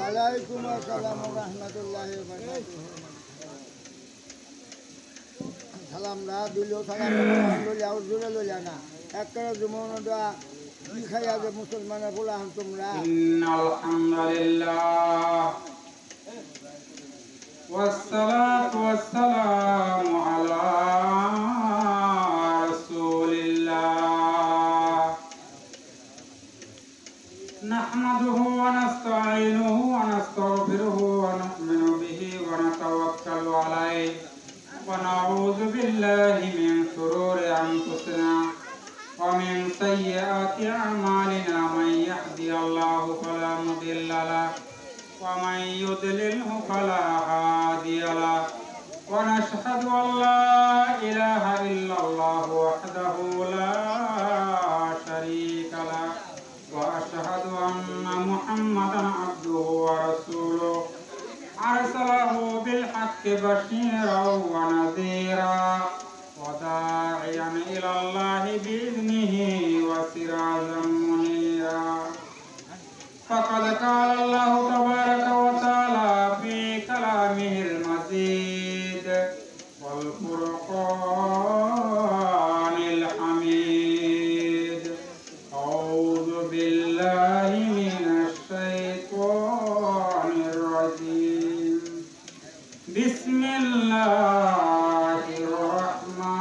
ওয়ালাইকুম আসসালাম ওয়া রাহমাতুল্লাহি ওয়া বারাকাতুহু। সালাম না দিলেও সালাম লইয়াও জোরে লইয়া না একটা জুমনটা কি খাইয়া যে মুসলমানের বলা হন তোমরা। ইন্নাল হামদুলিল্লাহ ওয়াসসালাতু ওয়াসসালামু আলা রাসূলিল্লাহ নাহমাদুহু ওয়া নাস্তাঈনুহু ওয়া নাস্তাগফিরুহু ওয়া নু'মিনু বিহি ওয়া নাতাওয়াক্কালু আলাইহি ওয়া নাউযু বিল্লাহি মিন শুরুরি আনফুসিনা ওয়া মিন সাইয়্যাতি আ'মালিনা মান ইয়াহদিহিল্লাহু ফালা মুদিল্লা লাহু ওয়া মান ইউদ্লিলহু ফালা হাদিয়া লাহু ওয়া নাশহাদু আন লা ইলাহা ইল্লাল্লাহু ওয়াহদাহু লা শারীকা লাহু وأشهد أن محمدا عبده ورسوله أرسله بالحق بشيرا ونذيرا وداعيا إلى الله بإذنه وسراجا منيرا فقد قال الله تبارك وتعالى في كلامه المجيد والفرقان الحميد أعوذ بالله من الشيطان الرجيم بسم الله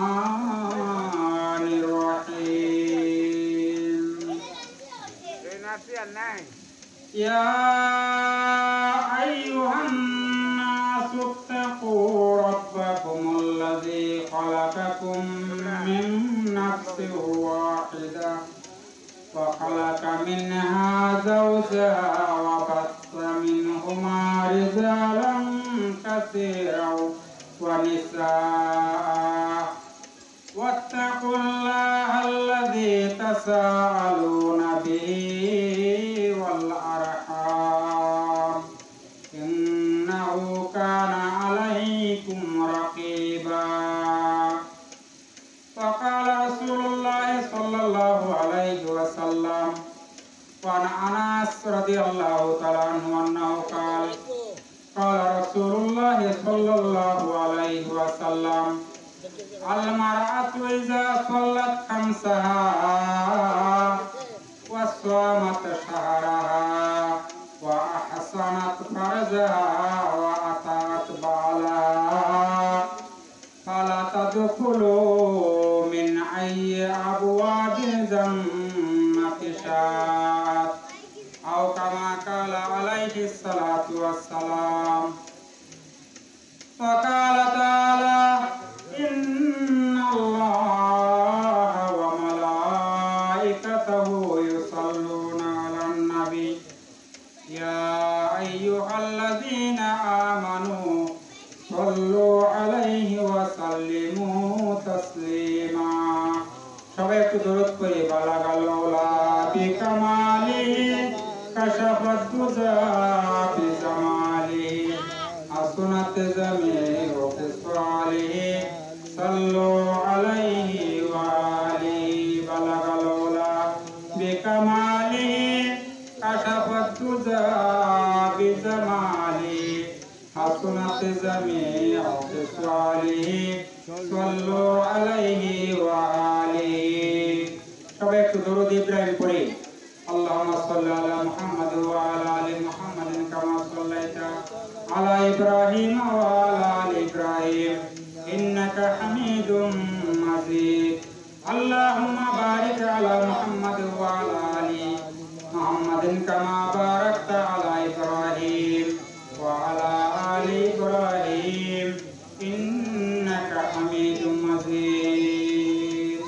الرحمن الرحيم يا أيها الناس اتقوا ربكم الذي خلقكم من نفس واحدة وخلق منها زوجها وبث منهما رجالا كثيرا ونساء واتقوا الله الذي تساءلون به والأرحام إنه كان عليكم رقيبا فقال رسول الله صلى الله عليه وسلم وعن أنس رضي الله تعالى عنه أنه قال قال رسول الله صلى الله عليه وسلم المرأة إذا صلت خمسها وصامت شهرها وأحسنت فرجها وأطاعت بعلها فلا تدخلوا من أي أبواب الجنة شاءت أو كما قال عليه الصلاة والسلام فقال تعالى إن الله وملائكته يصلون على النبي يا أيها الذين آمنوا صلوا عليه وسلموا تسليما সবাই একটু দরুদ করি বালাগাল আউলা বিকামালি কাশাফাত দুজা বিজামালি আসনাত জামিউ ফিসালিহি সাল্লু আলাইহি ওয়া আলিহি বালাগাল আউলা বিকামালি কাশাফাত দুজা বিজামালি حسنت جميع خصاله صلوا عليه وآله সবাই একটু দরুদ ইব্রাহিম পড়ি اللهم صل على محمد وعلى آل محمد كما صليت على إبراهيم وعلى آل إبراهيم إنك حميد مجيد اللهم بارك على محمد وعلى آل محمد كما باركت على إبراهيم وعلى آل إبراهيم إنك حميد مجيد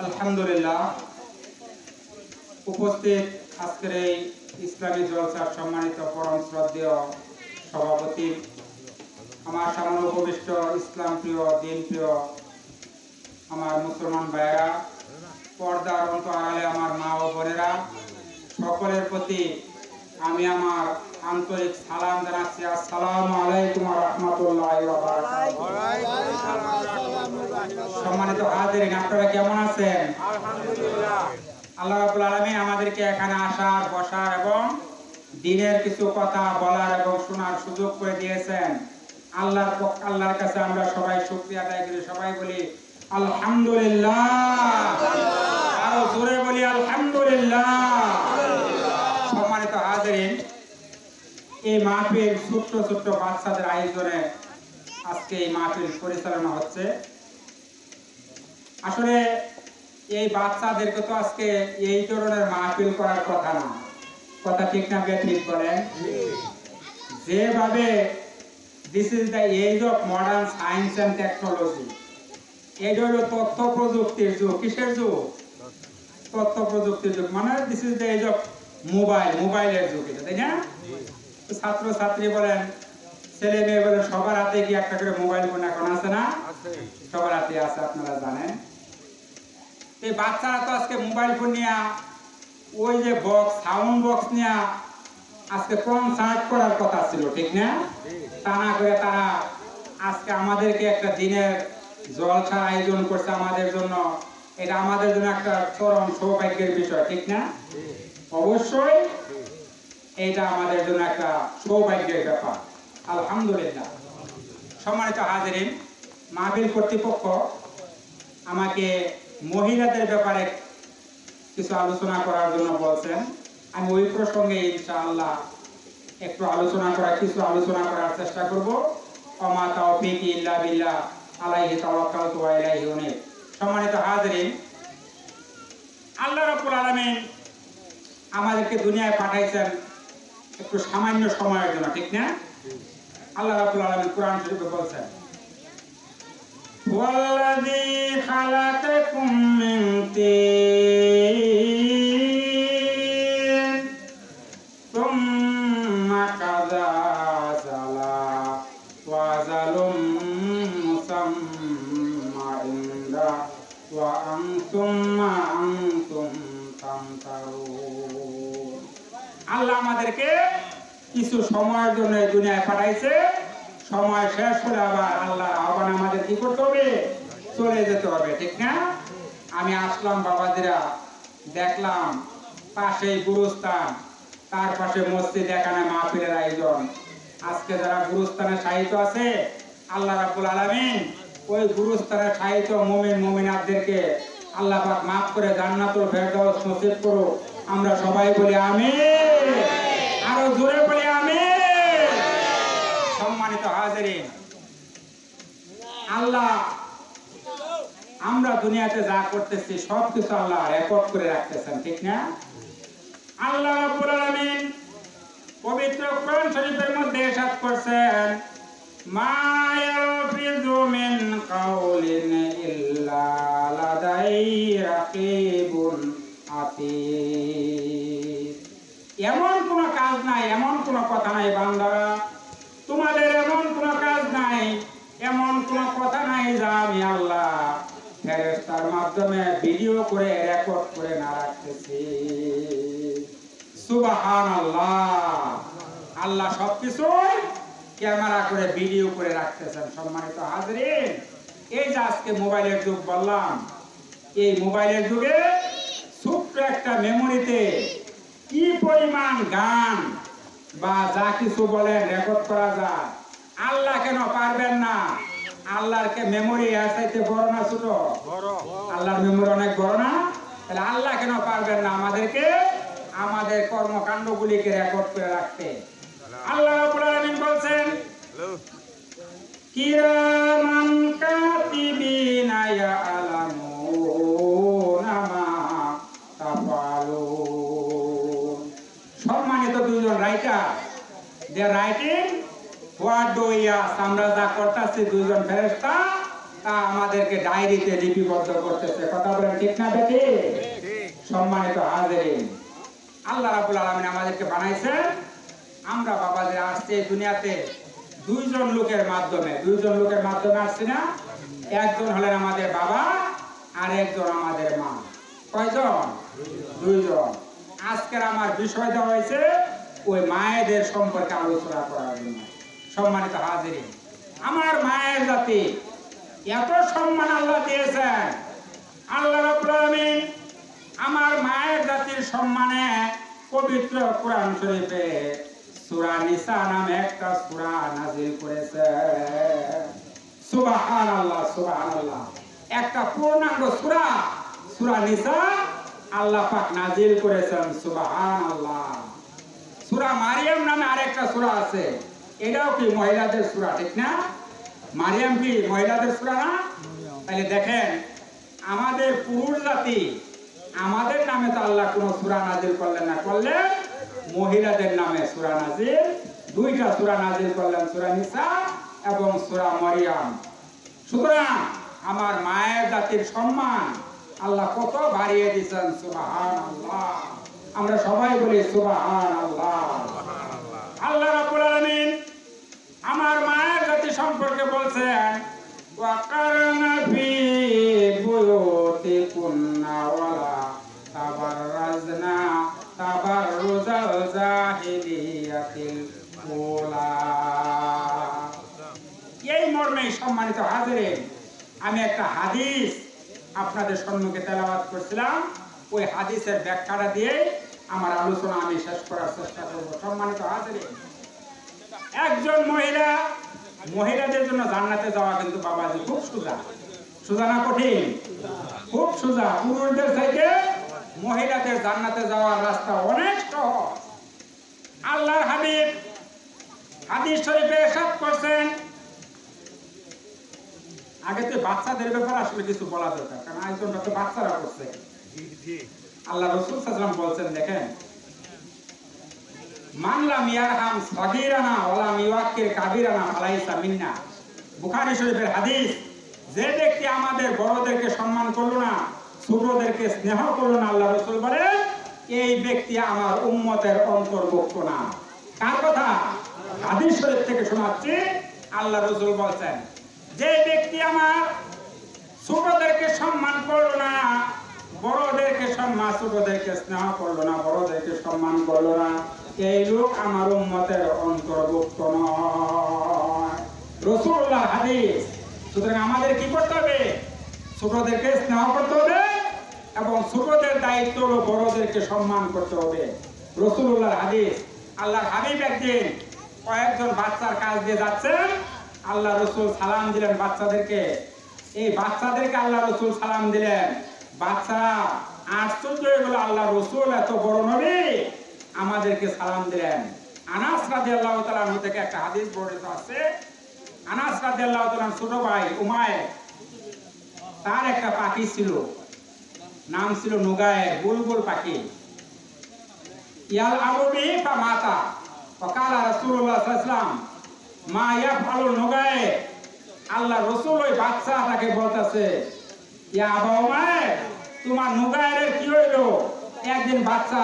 الحمد لله উপস্থিত আজকের এই ইসলামী জলসার সম্মানিত পরম শ্রদ্ধেয় সভাপতি আমার সামনে উপবিষ্ট ইসলাম প্রিয় দিন প্রিয় আমার মুসলমান ভাইরা পর্দার অন্তরালে আমার মা ও বোনেরা সকলের প্রতি আমি আমার আন্তরিক সালাম জানাচ্ছি আসসালামু আলাইকুম ওয়া রাহমাতুল্লাহি ওয়া বারাকাতুহু। সম্মানিত হাজিরিন, আপনারা কেমন আছেন? আলহামদুলিল্লাহ। আল্লাহ রাব্বুল আলামিন আমাদেরকে এখানে আসার বসার এবং দিনের কিছু কথা বলার এবং শোনার সুযোগ করে দিয়েছেন। আল্লাহর কাছে আমরা সবাই শুকরিয়া আদায় করি, সবাই বলি আলহামদুলিল্লাহ। আরো জোরে বলি আলহামদুলিল্লাহ। সম্মানিত হাজিরিন, এই মাহফিল ছোট্ট ছোট্ট বাচ্চাদের আয়োজনে আজকে এই মাহফিল পরিচালনা হচ্ছে। আসলে এই বাচ্চাদেরকে তো আজকে এই ধরনের মাহফিল করার কথা না, কথা ঠিক না ঠিক বলেন? যেভাবে this is the age of modern science and technology, এই হলো তথ্য প্রযুক্তির যুগ। কিসের যুগ? তথ্য প্রযুক্তির যুগ। মানে this is the age of মোবাইলের যুগ, তাই না? ছাত্র ছাত্রী বলেন, ছেলে মেয়ে বলেন, সবার হাতে কি একটা করে মোবাইল ফোন এখন আছে না? সবার হাতে আছে, আপনারা জানেন। এই বাচ্চারা তো আজকে মোবাইল ফোন নিয়ে, ওই যে বক্স, সাউন্ড বক্স নিয়ে আজকে কনসার্ট করার কথা ছিল, ঠিক না? তা না করে তারা আজকে আমাদেরকে একটা দিনের জলসার আয়োজন করছে আমাদের জন্য। এটা আমাদের জন্য একটা চরম সৌভাগ্যের বিষয়, ঠিক না? অবশ্যই এটা আমাদের জন্য একটা সৌভাগ্যের ব্যাপার। আলহামদুলিল্লাহ। সম্মানিত হাজিরিন, মাহফিল কর্তৃপক্ষ আমাকে মহিলাদের ব্যাপারে কিছু আলোচনা করার জন্য বলছেন। আমি ওই প্রসঙ্গে ইনশাআল্লাহ একটু কিছু আলোচনা করার চেষ্টা করব। ওমা তাওফীকি ইল্লা বিল্লাহ, আলাইহি তাওয়াক্কালতু ওয়া ইলাইহি উনীব। সম্মানিত হাজিরিন, আল্লাহ রাব্বুল আলামিন আমাদেরকে দুনিয়ায় পাঠাইছেন একটু সামান্য সময়ের জন্য, ঠিক না? আল্লাহ রাব্বুল আলামিন কোরআন শরীফে বলছেন, ওয়াল্লাযী খালাকাকুম মিন তিন সুম্মা কাযা সালা ওয়া জালুম মুসাম্মা ইনদা ওয়া আনতুম তামতারুন। আল্লাহ আমাদেরকে কিছু সময়ের জন্য এই দুনিয়ায় পাঠাইছে। সময় শেষ হলে আবার আল্লাহর আহ্বান আমাদের কি করতে হবে? চলে যেতে হবে, ঠিক না? আমি আসলাম বাবাজিরা, দেখলাম পাশেই গুরুস্থান, তার পাশে মসজিদ, এখানে মাহফিলের আয়োজন। আজকে যারা গুরুস্থানে শায়িত আছে, আল্লাহ রাব্বুল আলামিন ওই গুরুস্থানে শায়িত মুমিন মুমিনাতদেরকে আল্লাহ পাক মাফ করে জান্নাতুল ফেরদাউস নসিব করুক। আমরা সবাই বলি আমিন। আরো জোরে বলি আমিন। সম্মানিত হাজিরিন, আল্লাহ আমরা দুনিয়াতে যা করতেছি সবকিছু আল্লাহ রেকর্ড করে রাখতেছেন, ঠিক না? আল্লাহ রাব্বুল আলামিন পবিত্র কোরআন শরীফের মধ্যে ইরশাদ করেছেন, মা ইয়ালফিযু মিন কাউলিন ইল্লা লাদাইহি রাকিবুন আতীদ। এমন কোন কাজ নাই, এমন কোন কথা নাই বান্দারা, তোমাদের এমন কোন কাজ নাই, এমন কোন কথা নাই যা আমি আল্লাহ ফেরেশতার মাধ্যমে ভিডিও করে রেকর্ড করে না রাখতেছি। সুবহানাল্লাহ। আল্লাহ সবকিছু ক্যামেরা করে ভিডিও করে রাখতেছেন। সম্মানিত হাজিরিন, এই যে আজকে মোবাইলের যুগ বললাম, এই মোবাইলের যুগে ছোট্ট একটা মেমোরিতে কি পরিমাণ গান বা যা কিছু বলেন রেকর্ড করা যায়। আল্লাহ কেন পারবেন না? আল্লাহর কে মেমোরি চাইতে বড় না ছোট? আল্লাহর মেমোরি অনেক বড় না? তাহলে আল্লাহ কেন পারবেন না আমাদেরকে আমাদের কর্মকাণ্ডগুলিকে রেকর্ড করে রাখতে? আল্লাহ রাব্বুল আলামিন বলছেন, কিরামান কাতিবিনা ইয়ালামুনা মা তাফআলুন। সম্মানিত দুইজন writer, they writing what do we ask. আমরা যা করতেছি দুইজন ফেরেশতা তা আমাদেরকে ডায়েরিতে লিপিবদ্ধ করতেছে। কথা বলেন ঠিক না বেটি? সম্মানিত হাজিরিন, আল্লাহ রাব্বুল আলামিন আমাদেরকে বানাইছেন। আমরা বাবাদের আসছে দুনিয়াতে দুইজন লোকের মাধ্যমে আসছি না? একজন হলেন আমাদের বাবা আর একজন আমাদের মা। কয়জন? দুইজন। আজকের আমার বিষয় দেওয়া হয়েছে ওই মায়েদের সম্পর্কে আলোচনা করার জন্য। সম্মানিত হাজিরিন, আমার মায়ের জাতি এত সম্মান আল্লাহ দিয়েছেন। আল্লাহ রাব্বুল আলামিন আমার মায়ের জাতির সম্মানে পবিত্র কোরআন শরীফে সূরা নিসা নামে একটা সূরা নাযিল করেছে। সুবহানাল্লাহ, সুবহানাল্লাহ। একটা পূর্ণাঙ্গ সূরা, সূরা নিসা আল্লাহ পাক নাযিল করেছেন। সুবহানাল্লাহ। সূরা মারিয়াম নামে আরেকটা সূরা আছে, এটাও কি মহিলাদের সূরা, ঠিক না? মারিয়াম কি মহিলাদের সূরা না? তাহলে দেখেন, আমাদের পুরুষ জাতি, আমাদের নামে তো আল্লাহ কোন সূরা নাযিল করলেন না, করলেন মহিলাদের নামে সূরা নাযিল। দুইটা সূরা নাযিল করলেন, সূরা নিসা এবং সূরা মারিয়াম। সুতরাং আমার মায়ের জাতির সম্মান আল্লাহ কত বাড়িয়ে দিয়েছেন। সুবহানাল্লাহ। আমরা সবাই বলি সুবহানাল্লাহ। আল্লাহ রাব্বুল আলামিন আমার মায়ের জাতি সম্পর্কে বলছেন, ওয়াকারনা ফি বুয়ুতিকুন্না ওয়ালা তাবাররাজনা তাবাররুজাল জাহিলিয়াতিল উলা। এই মর্মে সম্মানিত হাজিরিন, আমি একটা হাদিস আপনাদের সম্মুখে তেলাওয়াত করছিলাম। ওই হাদিসের ব্যাখ্যাটা দিয়ে আমার আলোচনা আমি শেষ করার চেষ্টা করব। সম্মানিত হাজিরিন, একজন মহিলা, মহিলাদের জন্য জান্নাতে যাওয়া কিন্তু বাবাজি খুব সোজা। সোজা না কঠিন? খুব সোজা। পুরুষদের থেকে মহিলাদের জান্নাতে যাওয়ার রাস্তা অনেক সহজ। আল্লাহর হাবিব হাদিস শরীফে ইরশাদ করছেন, আগে তো বাচ্চাদের ব্যাপারে আসলে কিছু বলা দরকার, কারণ আয়োজনটা তো বাচ্চারা করছে। আল্লাহ রাসূল সাল্লাল্লাহু আলাইহি ওয়াসাল্লাম বলছেন, দেখেন, মান লাম ইয়ারহাম সাগীরানা ওয়া লাম ইউআক্কির কাবীরানা ফালাইসা মিন্না। বুখারী শরীফের হাদিস। যে ব্যক্তি আমাদের বড়দেরকে সম্মান করলো না, ছোটদেরকে স্নেহ করলো না, আল্লাহ রাসূল বলেন এই ব্যক্তি আমার উম্মতের অন্তর্ভুক্ত না। কার কথা? হাদিস শরীফ থেকে শোনাচ্ছি। আল্লাহ রাসূল বলেন, যে ব্যক্তি আমার ছোটদেরকে সম্মান করলো না, বড়দেরকে সম্মান, ছোটদেরকে স্নেহ করলো না, বড়দেরকে সম্মান করলো না, এই লোক আমার উম্মতের অন্তর্ভুক্ত নয়। রাসূলুল্লাহর হাদিস। সুতরাং আমাদের কি করতে হবে? ছোটদেরকে স্নেহ করতে হবে এবং ছোটদের দায়িত্ব হলো বড়দেরকে সম্মান করতে হবে। রাসূলুল্লাহর হাদিস। আল্লাহর হাবিব একদিন কয়েকজন বাচ্চার কাছ দিয়ে যাচ্ছেন, আল্লাহ রাসূল সালাম দিলেন বাচ্চাদেরকে। এই বাচ্চাদেরকে আল্লাহ রাসূল সালাম দিলেন। বাচ্চারা আশ্চর্য হয়ে গেল, আল্লাহ রাসূল এত বড় নবী আমাদেরকে সালাম দিলেন। আনাস রাদিয়াল্লাহু তাআলা আনহু থেকে একটা হাদিস বর্ণিত আছে। আনাস রাদিয়াল্লাহু তাআলা ছোট ভাই উমাইর, তার একটা পাখি ছিল, নাম ছিল নুগায়ের, বুলবুল পাখি। ইয়াল আবুবি ফা মাতা ফাকালা রাসূলুল্লাহ সাল্লাল্লাহু আলাইহি ওয়াসাল্লাম মা ইয়াফআলু নুগায়ের। আল্লাহ রাসূল ওই বাচ্চাটাকে বলতেছে, ইয়া আবা উমাইর, তোমার নুগায়ের কি হইলো? একদিন বাচ্চা,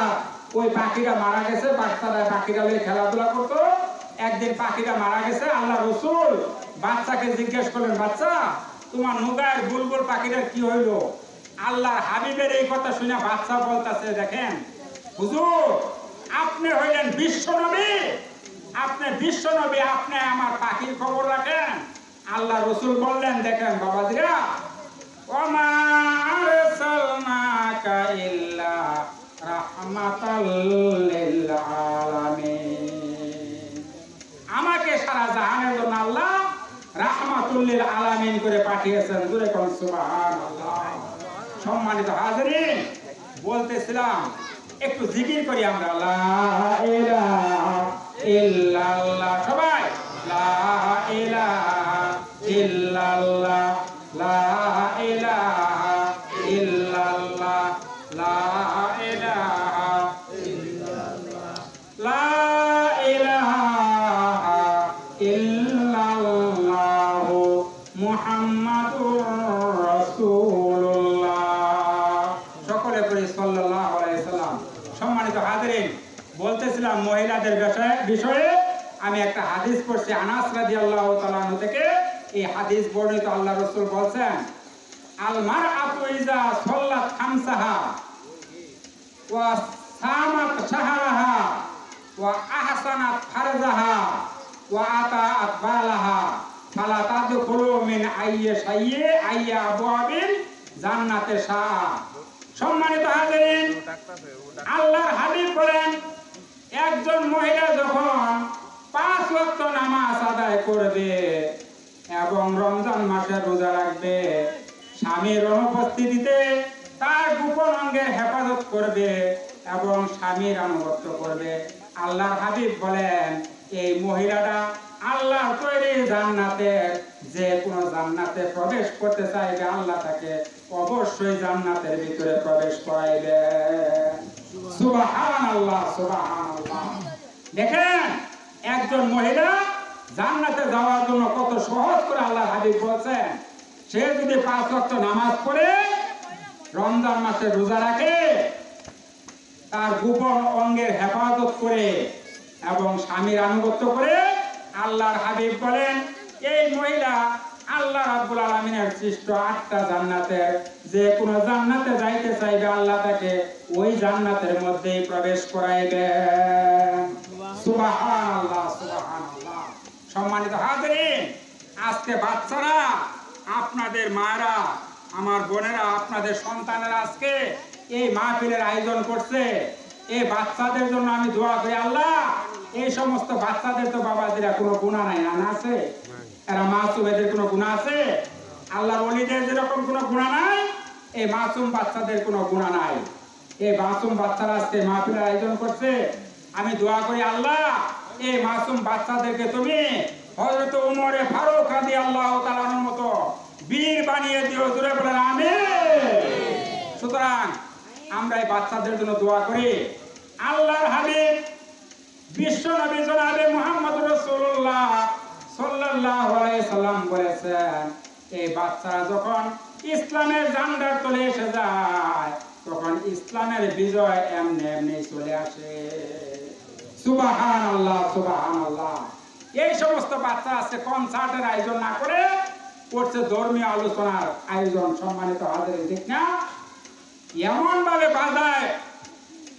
ওই পাখিটা মারা গেছে, বাচ্চারা পাখিটা নিয়ে খেলাধুলা করতো, একদিন পাখিটা মারা গেছে। আল্লাহ রাসূল বাচ্চাকে জিজ্ঞেস করলেন, বাচ্চা তোমার নুগায়ের বুলবুল পাখিটার কি হইলো? আল্লাহর হাবিবের এই কথা শুনে বাচ্চা বলতেছে, দেখেন হুজুর, আপনি হইলেন বিশ্ব নবী, আপনি বিশ্ব নবী, আপনি আমার পাখির খবর রাখেন। আল্লাহ রাসূল বললেন, দেখেন বাবাজিরা, ওমা আরসালনাকা ইল্লা রাহমাতাল লিল আলামিন। আমাকে সারা জাহানের জন্য আল্লাহ রাহমাতুল লিল আলামিন করে পাঠিয়েছেন। জোরে কোন সুবহানাল্লাহ। সম্মানিত হাজিরিন, বলতেছিলাম একটু জিকির করি আমরা, লা ইলাহা ইল্লাল্লাহ। সবাই লা ইলাহা ইল্লাল্লাহ, লা ইলাহা ইল্লাল্লাহ, লা ইলাহা ইল্লাল্লাহ, লা ইলাহা ইল্লাল্লাহ মুহাম্মাদুর রাসূলুল্লাহ। সকলে পড়ি সাল্লাল্লাহু আলাইহি সাল্লাম। সম্মানিত হাজিরিন, বলতেছিলাম মহিলাদের বিষয়ে আমি একটা হাদিস পড়ছি আনাস রাদিয়াল্লাহু তাআলা আনহু থেকে। এই হাদিস বর্ণিত, আল্লাহ রাসূল বলেন, আল মারআতু ইযা সাল্লাত খামসাহা ওয়া সামাত শাহরাহা ওয়া আহসানাত ফারজাহা ওয়া আতাআত বালাহা ফালা তাদখুলু মিন আইয়ি শাইয়্যি আইয়া আবওয়াবিল জান্নাতে শাআ। সম্মানিত হাজিরিন, আল্লাহর হাবিব বলেন একজন মহিলা যখন 5 ওয়াক্ত নামাজ আদায় করবে এবং রমজান মাসে রোজা রাখবে, স্বামীর অনুপস্থিতিতে তার গোপন অঙ্গের হেফাজত করবে এবং স্বামীর আনুগত্য করবে, আল্লাহর হাবিব বলেন এই মহিলাটা আল্লাহর তৈরি জান্নাতে, যে কোনো জান্নাতে প্রবেশ করতে চাইবে আল্লাহ তাকে অবশ্যই জান্নাতের ভিতরে প্রবেশ করাইবে। সুবহানাল্লাহ, সুবহানাল্লাহ। দেখেন একজন মহিলা জান্নাতে যাওয়ার জন্য কত সহজ করে আল্লাহর হাবিব বলছেন। সে যদি 5 ওয়াক্ত নামাজ পড়ে, রমজান মাসে রোজা রাখে, তার গোপন অঙ্গের হেফাজত করে এবং স্বামীর আনুগত্য করে, আল্লাহর হাবিব বলেন এই মহিলা আল্লাহ রাব্বুল আলামিনের সৃষ্ট 8টা জান্নাতের যে কোনো জান্নাতে যাইতে চাইবে আল্লাহ তাকে ওই জান্নাতের মধ্যেই প্রবেশ করাইবে। সুবহানাল্লাহ, সুবহানাল্লাহ। সম্মানিত হাজিরিন, আজকে বাচ্চারা, আপনাদের মায়েরা, আমার বোনেরা, আপনাদের সন্তানেরা আজকে এই মাহফিলের আয়োজন করছে। এই বাচ্চাদের জন্য আমি দোয়া করি, আল্লাহ এই সমস্ত বাচ্চাদের তো বাবাজিরা কোনো গুনাহ নাই, না আছে? এরা মাসুম, এদের কোনো গুনাহ আছে? আল্লাহর ওলিদের যেরকম কোনো গুনাহ নাই, এই মাসুম বাচ্চাদের কোনো গুনাহ নাই। এই মাসুম বাচ্চারা আজকে মাহফিলের আয়োজন করছে। আমি দোয়া করি আল্লাহ এই মাসুম বাচ্চাদেরকে তুমি হযরত ওমর ফারুক রাদিয়াল্লাহু তাআলার মতো বীর বানিয়ে দিও। জোরে বলেন আমিন। সুতরাং আমরা এই বাচ্চাদের জন্য দোয়া করি। আল্লাহর হাবিব বিশ্ব নবী জনাবে মুহাম্মদ রাসূলুল্লাহ সাল্লাল্লাহু আলাইহি সাল্লাম বলেছেন এই বাচ্চারা যখন ইসলামের ঝান্ডার তলে এসে যায় তখন ইসলামের বিজয় এমনি এমনি চলে আসে। সুবহানাল্লাহ, সুবহানাল্লাহ। এই সমস্ত বাচ্চা আজকে কনসার্টের আয়োজন না করে করছে ধর্মীয় আলোচনার আয়োজন। সম্মানিত হাজিরিন, ঠিক না? এমন ভাবে বাজায়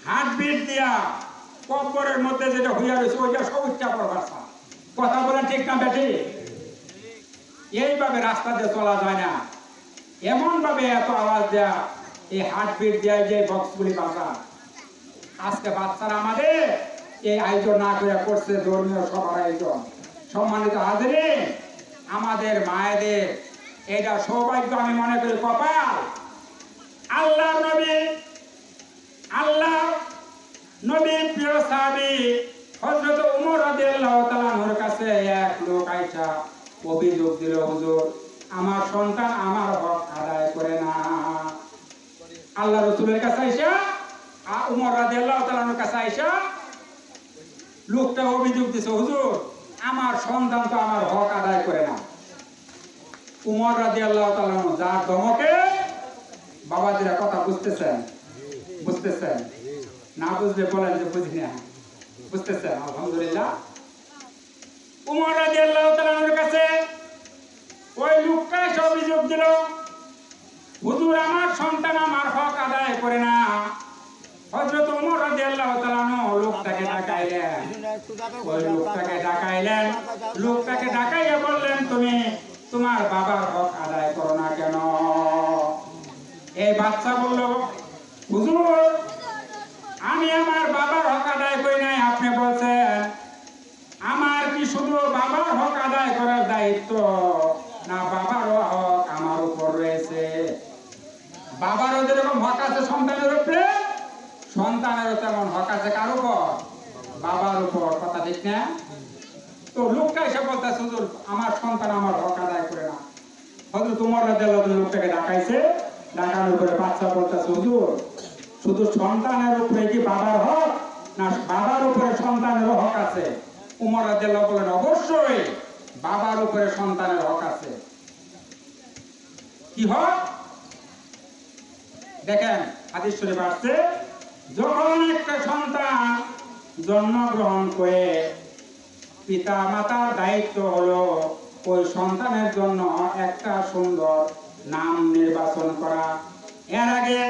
হার্টবিট দিয়া কবরের মধ্যে যেটা হইয়া রয়েছে ওইটা সব উচ্চা পড়বার কথা বলেন, ঠিক না বেটি? এইভাবে রাস্তা দিয়ে চলা যায় না। এমন ভাবে এত আওয়াজ দেয়া, এই হার্টবিট দেয় যে বক্সগুলি বাজা। আজকে বাচ্চারা আমাদের এই আয়োজন না করে করছে ধর্মীয় সভার আয়োজন। সম্মানিত হাজিরিন, আমাদের মায়েদের এটা সৌভাগ্য আমি মনে করি, কপাল। আল্লাহ নবীর প্রিয় সাহাবী হযরত ওমর রাদিয়াল্লাহু তাআলা আনহুর কাছে এক লোক আইসা অভিযোগ দিল, হুজুর আমার সন্তান আমার হক আদায় করে না। আল্লাহ রাসূলের কাছে আইসা, ওমর রাদিয়াল্লাহু তাআলা আনহুর কাছে আইসা লোকটা অভিযোগ দিছে, হুজুর আমার সন্তান তো আমার হক আদায় করে না। ওমর রাদিয়াল্লাহু তাআলা আনহু যার ধমকে, বাবাজিরা কথা বুঝতেছেন? বুঝতেছেন? না বুঝলে বলেন যে বুঝি না। বুঝতেছেন? আলহামদুলিল্লাহ। ওমর রাদিয়াল্লাহু তাআলা আনহুর কাছে ওই লোকটা এসে অভিযোগ দিল, হুজুর আমার সন্তান আমার হক আদায় করে না। হযরত ওমর রাদিয়াল্লাহু তাআলা আনহু লোকটাকে ডাকাইলেন। ওই লোকটাকে ডাকাইয়া বললেন, তুমি তোমার বাবার হক আদায় করো না কেন? এই বাচ্চা বলল, হুজুর আমি আমার বাবার হক আদায় করি নাই। আপনি বলছেন আমার কি শুধু বাবার হক আদায় করার দায়িত্ব, না বাবারও হক আমার উপর রয়েছে? বাবারও যেরকম হক আছে সন্তানের উপরে, সন্তানেরও তেমন হক আছে কার উপর? বাবার উপর। কথা ঠিক না? তো লোকটা এসে বলতেছে, হুজুর আমার সন্তান আমার হক আদায় করে না। হযরত ওমর রাদিয়াল্লাহু তাআলা লোকটাকে ডাকাইছে, ডাকানোর পরে বাচ্চা বলতেছে, হুজুর শুধু সন্তানের উপরে কি বাবার হক, না বাবার উপরে সন্তানের হক আছে? ওমর রাদিয়াল্লাহু তাআলা বলেন, অবশ্যই বাবার উপরে সন্তানের হক আছে। কি হক? দেখেন হাদিস শরীফে আসছে, যখন একটা সন্তান জন্মগ্রহণ করে পিতা মাতার দায়িত্ব হলো ওই সন্তানের জন্য একটা সুন্দর নাম নির্বাচন করা। এর আগে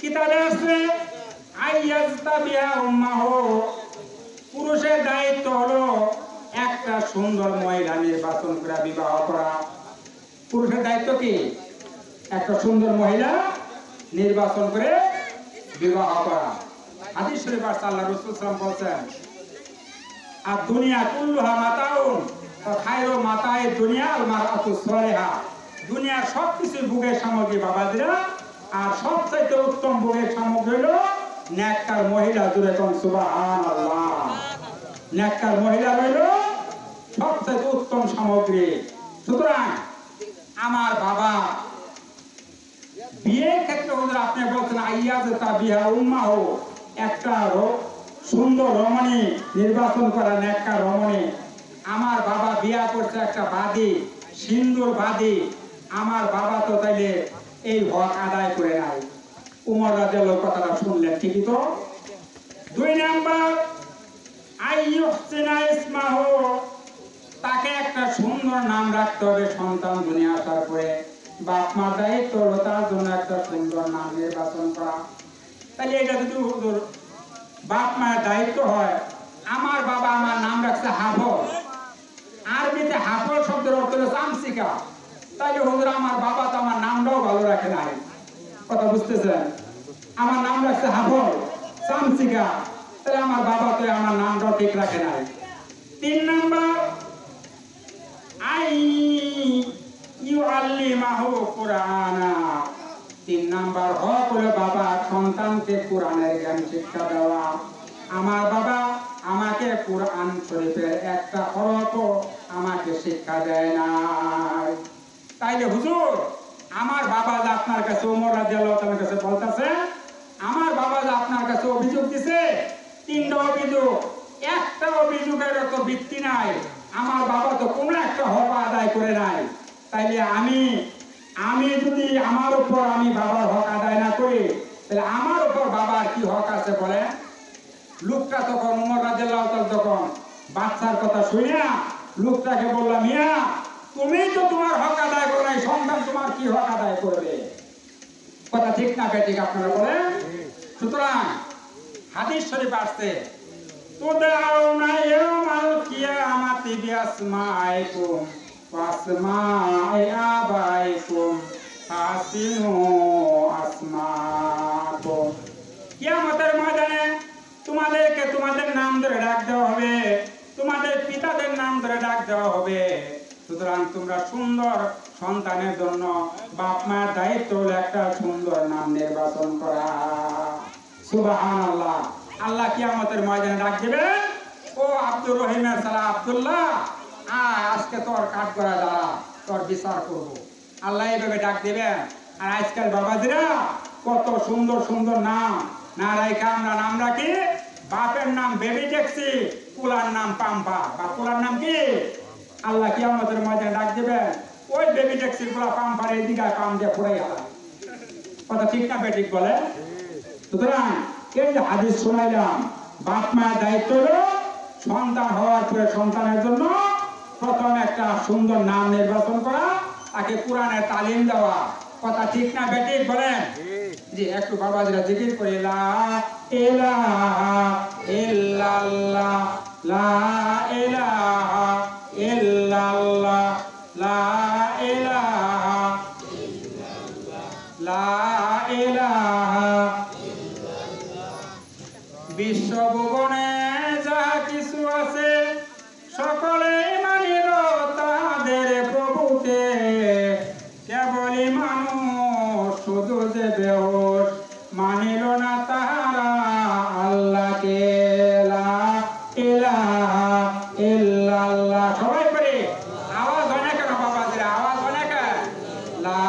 কিতাবে আছে আইয়াজতাবিয়া উম্মাহু, পুরুষের দায়িত্ব হলো একটা সুন্দর মহিলা নির্বাচন করে বিবাহ করা। পুরুষের দায়িত্ব কি? একটা সুন্দর মহিলা নির্বাচন করে বিবাহ করা। হাদিস শরীফে আল্লাহ রাসূল সাল্লাল্লাহু আলাইহি ওয়াসাল্লাম বলেন, আর দুনিয়া কুল্লুহা মাতাউন ওয়া খায়রু মাতাই দুনিয়া আল মারআতু সালিহা। দুনিয়ার সবকিছু ভোগের সামগ্রী বাবাজিরা, আর সবচেয়ে উত্তম ভোগের সামগ্রী হলো নেককার মহিলা। জুড়ে কোন সুবহানাল্লাহ। নেককার মহিলা হলো সবচেয়ে উত্তম সামগ্রী। সুতরাং আমার বাবা বিয়ের ক্ষেত্রে হুজুর আপনি বলছেন আইয়াজ তাবিহা উম্মাহ, একটা সুন্দর রমণী নির্বাচন করা, নেককার রমণী। আমার বাবা বিয়া করছে একটা বাদী, সিন্দুর বাদী। আমার বাবা তো তাইলে এই হক আদায় করে নাই। উমর রাদিয়াল্লাহু কথাটা শুনলেন, ঠিকই তো। 2 নাম্বার আইয়ুহসিনা ইসমাহু, তাকে একটা সুন্দর নাম রাখতে হবে সন্তান দুনিয়া আসার পরে। বাপ মা দায়িত্ব হলো তার জন্য একটা সুন্দর নাম নির্বাচন করা। তাহলে এটা যদি হুজুর বাপ মায়ের দায়িত্ব হয়, আমার বাবা আমার নাম রাখছে হাফল। আরবিতে হাফল শব্দের অর্থ হলো চামচিকা। তাইলে হুজুর আমার বাবা তো আমার নামটাও ভালো রাখে নাই। কথা বুঝতেছেন? আমার নাম রাখছে হাফল, চামচিকা। তাহলে আমার বাবা তো আমার নামটাও ঠিক রাখে নাই। 3 নাম্বার ইউআল্লিমাহু কুরআনা, 3 নাম্বার হক হলো বাবা সন্তানকে কোরআনের জ্ঞান শিক্ষা দেওয়া। আমার বাবা আমাকে কোরআন শরীফের একটা হরফও আমাকে শিক্ষা দেয় না। তাইলে হুজুর আমার বাবা যে আপনার কাছে, ওমর রাদিয়াল্লাহু তাআলার কাছে বলতেছে, আমার বাবা যে আপনার কাছে অভিযোগ দিছে, 3টা অভিযোগ, একটা অভিযোগের তো ভিত্তি নাই। আমার বাবা তো কোনো একটা হক আদায় করে নাই। তাইলে আমি যদি আমার উপর আমি বাবার হক আদায় না করি, তাহলে আমার উপর বাবার কি হক আছে বলে? লোকটা তখন ওমর রাদিয়াল্লাহু তাআলা তখন বাচ্চার কথা শুনে লোকটাকে বললাম, মিয়া তুমি তো তোমার হক আদায় করো নাই, সন্তান তোমার কি হক আদায় করবে? কথা ঠিক না বেঠিক আপনারা বলেন? সুতরাং হাদিস শরীফ আসছে, তুদাউনা ইয়াউমাল কিয়ামাতি বিআসমাইকুম ওয়া আসমাই আবাইকুম হাসিনু আসমাকুম। কিয়ামতের ময়দানে তোমাদেরকে তোমাদের নাম ধরে ডাক দেওয়া হবে, তোমাদের পিতাদের নাম ধরে ডাক দেওয়া হবে। সুতরাং তোমরা সুন্দর সন্তানের জন্য বাপ মায়ের দায়িত্ব হলো একটা সুন্দর নাম নির্বাচন করা। সুবহানাল্লাহ। আল্লাহ কিয়ামতের ময়দানে ডাক দিবেন, ও আব্দুর রহিমের সালা আব্দুল্লাহ, আজকে তোর কাঠ করা দাঁড়া, তোর বিচার করব। আল্লাহ এইভাবে ডাক দিবেন। আর আজকাল বাবাজিরা কত সুন্দর সুন্দর নাম না রাখা আমরা নাম রাখি। বাপের নাম বেবি ট্যাক্সি, পোলার নাম পাম্পা, বা পোলার নাম কি? আল্লাহ কিয়ামতের ময়দানে ডাক দিবেন, ওই বেবি ট্যাক্সির পোলা পাম্পার এই দিকে পাম দিয়ে ফুরাই গেল। কথা ঠিক না বেঠিক বলে? সুতরাং এই যে হাদিস শোনাইলাম, বাপ মায়ের দায়িত্ব হলো সন্তান হওয়ার পরে সন্তানের জন্য প্রথম একটা সুন্দর নাম নির্বাচন করা, তাকে কোরআনের তালিম দেওয়া। কথা ঠিক না বেঠিক বলেন? জি, একটু বাবাজিরা জিকির করে লা ইলাহা ইল্লাল্লাহ, লা ইলাহা ইল্লাল্লাহ, লা ইলাহা ইল্লাল্লাহ, লা ইলাহা ইল্লাল্লাহ। বিশ্বভুবনে যা কিছু আছে সকলেই মানিল তাদের প্রভুকে, কেবলই মানুষ শুধু যে বেহুশ মানিল না তাহারা আল্লাহকে। লা ইলাহা ইল্লাল্লাহ। সবাই পড়ি, আওয়াজ হয় না কেন বাবাজিরা? আওয়াজ হয় না কেন? লা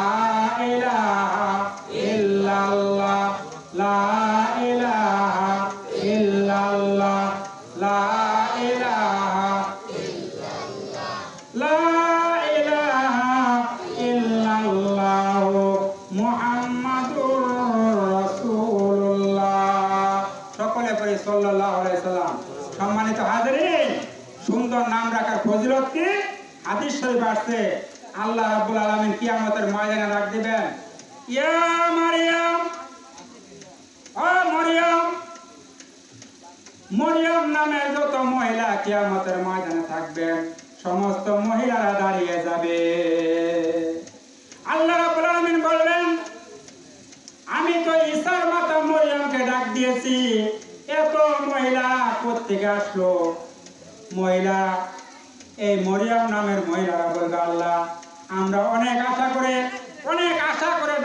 ইলাহা ইল্লাল্লাহ, লা ইলাহা ইল্লাল্লাহ, লা ইলাহা ইল্লাল্লাহ, লা ইলাহা ইল্লাল্লাহ মুহাম্মাদুর রাসূলুল্লাহ। সকলে পড়ি সাল্লাল্লাহু আলাইহি সাল্লাম। সম্মানিত হাজিরিন, সুন্দর নাম রাখার ফজিলত কি? হাদিস শরীফ আসছে, আল্লাহ রাব্বুল আলামিন কিয়ামতের ময়দানে ডাক দিবেন, ইয়া মারইয়াম, ও মরিয়ম। মরিয়ম নামে যত মহিলা কিয়ামতের ময়দানে থাকবেন, সমস্ত মহিলারা দাঁড়িয়ে যাবে। আল্লাহ রাব্বুল আলামিন বলবেন, আমি দিয়েছি, এত মহিলা কোত্থেকে আসলো? মহিলা, এই মরিয়ম নামের মহিলারা বলবে, আল্লাহ আমরা অনেক আশা করে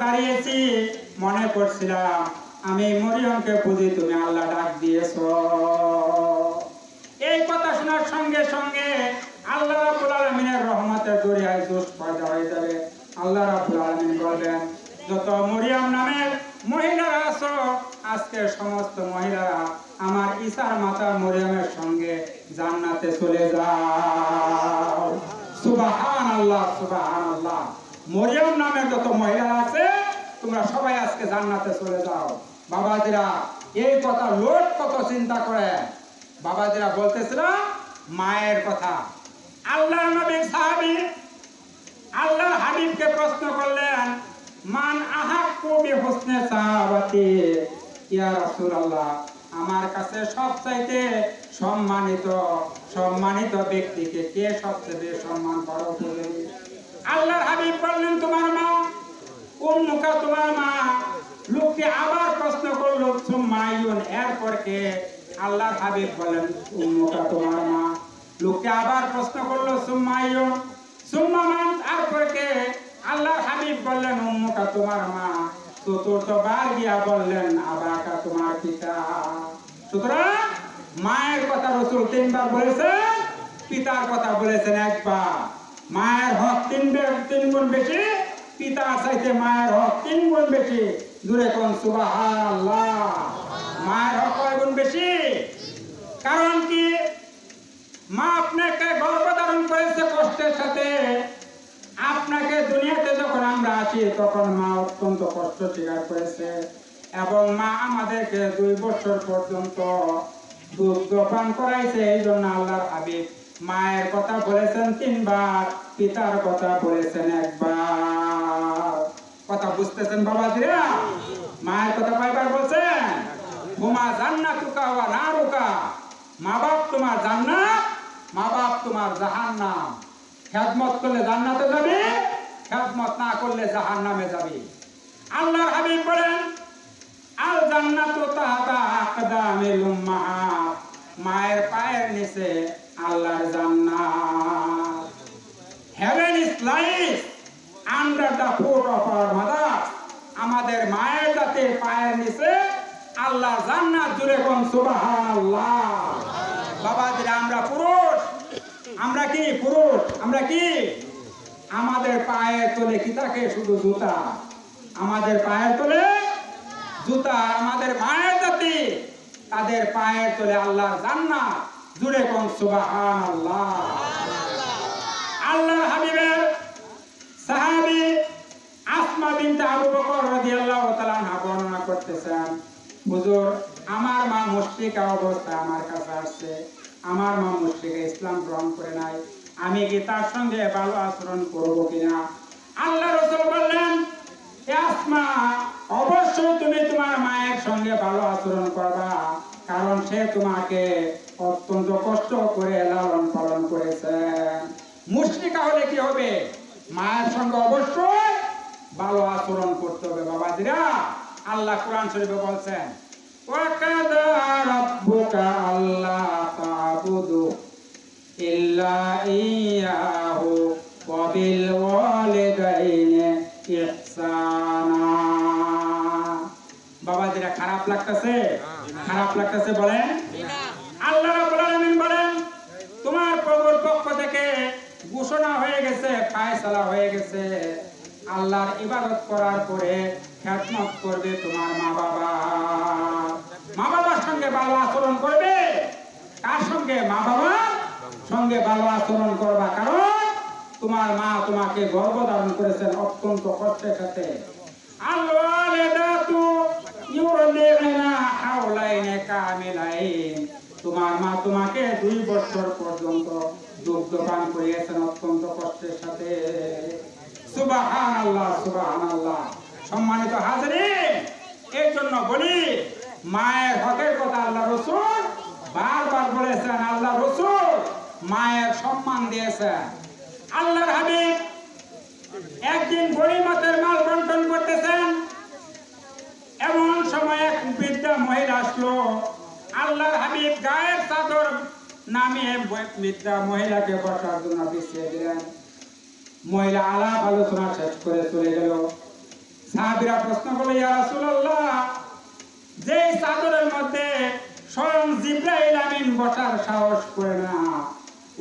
দাঁড়িয়েছি, মনে করছিলাম আমি মরিয়মকে বুঝি তুমি আল্লাহ ডাক দিয়েছ। এই কথা শোনার সঙ্গে সঙ্গে আল্লাহ রাব্বুল আলামিনের রহমতের দরিয়ায় জোশ পয়দা হয়ে যাবে। আল্লাহ রাব্বুল আলামিন বলবেন, যত মরিয়ম নামের মহিলারা আছো, আজকে সমস্ত মহিলারা আমার ঈসার মাতা মরিয়মের সঙ্গে জান্নাতে চলে যাও। সুবহানাল্লাহ, সুবহানাল্লাহ। মরিয়ম নামের যত মহিলা আছে, তোমরা সবাই আজকে জান্নাতে চলে যাও। বাবাজিরা এই কথা লোক কত চিন্তা করে। বাবাজিরা বলতেছিল মায়ের কথা। আল্লাহ নবীর সাহাবী আল্লাহ হাবিবকে প্রশ্ন করলেন, মান আহাক্কু বিহুসনি সাহাবাতি, ইয়া রাসূলুল্লাহ, আমার কাছে সবচাইতে সম্মানিত ব্যক্তিকে কে সবচেয়ে বেশি সম্মান করো? আল্লাহর হাবিব বললেন, তোমার মা। উম্মুকা, তোমার মা। লোককে আবার প্রশ্ন করলো, সুম্মায়ুন, এরপর কে? আল্লাহর হাবিব বলেন, উম্মুকা, তোমার মা। লোককে আবার প্রশ্ন করলো, সুম্মায়ুন, সুম্মা মান, এরপর কে? আল্লাহর হাবিব বললেন, উম্মুকা, তোমার মা। চতুর্থবার গিয়া বললেন, আবাকা, তোমার পিতা। সুতরাং মায়ের কথা রাসূল 3 বার বলেছেন, পিতার কথা বলেছেন 1 বার। মায়ের হক 3 গুণ বেশি, পিতার চাইতে মায়ের হক 3 গুণ বেশি। জোরে কোন সুবহানাল্লাহ। মায়ের হক কয় গুণ বেশি? কারণ কি? মা আপনাকে গর্ভধারণ করেছে কষ্টের সাথে। আপনাকে দুনিয়াতে যখন আমরা আসি তখন মা অত্যন্ত কষ্ট স্বীকার করেছে, এবং মা আমাদেরকে 2 বছর পর্যন্ত দুধ পান করাইছে। এই জন্য আল্লাহর হাবিব মায়ের কথা বলেছেন 3 বার, পিতার কথা বলেছেন 1 বার। কথা বুঝতেছেন বাবাজিরা? মায়ের কথা কয়বার বলছেন? হুমা জান্নাতুকা ওয়া নারুকা, মা বাপ তোমার জান্নাত, মা বাপ তোমার জাহান্নাম। খেদমত করলে জান্নাতে যাবে, খেদমত না করলে জাহান্নামে যাবে। আল্লাহর হাবিব বলেন, আল জান্নাতু তাহতা আকদামিল উম্মাহাত, মায়ের পায়ের নিচে আল্লাহর জান্নাত। Haven is life under the foot of our mother, আমাদের মায়ের জাতির পায়ের নিচে আল্লাহর জান্নাত। জুড়ে কোন সুবহানাল্লাহ। বাবাজিরা, আমরা পুরুষ, আমরা কি পুরুষ? আমরা কি? আমাদের পায়ের তলে কি থাকে? শুধু জুতা। আমাদের পায়ের তলে জুতা। আমাদের মায়ের জাতি, তাদের পায়ের তলে আল্লাহর জান্নাত। জুড়ে কোন সুবহানাল্লাহ। আল্লাহর হাবিবের সাহাবী আসমা বিনতে আবু বকর রাদিয়াল্লাহু তাআলা আনহা বর্ণনা করতেছেন, হুজুর, আমার মা মুশরিকা অবস্থায় আমার কাছে আসছে। আমার মা মুশরিকা, ইসলাম গ্রহণ করে নাই। আমি কি তার সঙ্গে ভালো আচরণ করব কিনা? আল্লাহ রাসূল বললেন, হে আসমা, অবশ্যই তুমি তোমার মায়ের সঙ্গে ভালো আচরণ করবা, কারণ সে তোমাকে অত্যন্ত কষ্ট করে লালন পালন করেছে। মুশরিকা হলে কি হবে? মায়ের সঙ্গে অবশ্যই ভালো আচরণ করতে হবে। বাবাজিরা, আল্লাহ কোরআন শরীফে বলছেন, ওয়াকাদা রাব্বুকা আল্লা তা'বুদু ইল্লা ইয়াহু ওয়া বিল ওয়ালিদাইনি ইহসানা। বাবাজিরা, খারাপ লাগতেছে? খারাপ লাগতেছে বলেন? আল্লাহ রাব্বুল আলামিন বলেন, তোমার প্রভুর পক্ষ থেকে ঘোষণা হয়ে গেছে, ফায়সালা হয়ে গেছে, আল্লাহর ইবাদত করার পরে খেদমত করবে তোমার মা বাবা। মা বাবার সঙ্গে ভালো আচরণ করবে। কার সঙ্গে? মা বাবার সঙ্গে ভালো আচরণ করবা, কারণ তোমার মা তোমাকে গর্ভধারণ করেছেন অত্যন্ত কষ্টের সাথে। আল-ওয়ালিদাতু ইউরদি'না হাওলাইনি কামিলাইন, তোমার মা তোমাকে 2 বছর পর্যন্ত দুগ্ধ পান করিয়েছেন অত্যন্ত কষ্টের সাথে। সুবহানাল্লাহ, সুবহানাল্লাহ। সম্মানিত হাজিরিন, এই জন্য বলি, মায়ের হকের কথা আল্লাহ রাসূল বারবার বলেছেন। আল্লাহ রাসূল মায়ের সম্মান দিয়েছেন। আল্লাহর হাবিব একদিন গনিমতের মাল বন্টন করতেছেন, এমন সময় এক বৃদ্ধা মহিলা আসলো, আল্লাহর হাবিব গায়ের চাদর নামিয়ে বৃদ্ধা মহিলাকে বসার জন্য বিছিয়ে দিলেন। মহিলা আলাপ আলোচনা শেষ করে চলে গেল। সাহাবীরা প্রশ্ন করলো, ইয়া রাসূলুল্লাহ, যে চাদরের মধ্যে স্বয়ং জিবরাইল আমিন বসার সাহস করে না,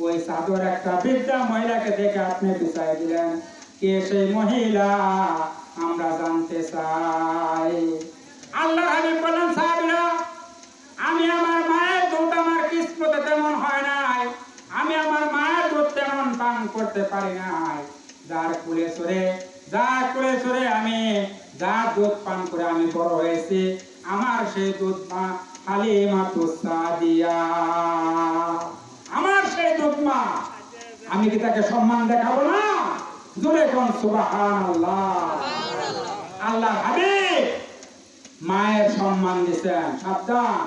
ওই চাদর একটা বৃদ্ধা মহিলাকে দেখে আপনি বিছাই দিলেন, কে সেই মহিলা আমরা জানতে চাই। আল্লাহর হাবিব বলেন, সাহাবীরা, আমি আমার মায়ের দুধ আমার কিসমতে তেমন হয় নাই, আমি আমার মায়ের দুধ তেমন পান করতে পারি নাই, যার কুলে চড়ে আমি যার দুধ পান করে আমি বড় হয়েছি, আমার সেই দুধ মা হালিমাতুস সাদিয়া, আমার সেই দুধ মা, আমি কি তাকে সম্মান দেখাবো না? জোরে কোন সুবহানাল্লাহ। আল্লাহ হাবিব মায়ের সম্মান দিচ্ছেন, সাবধান,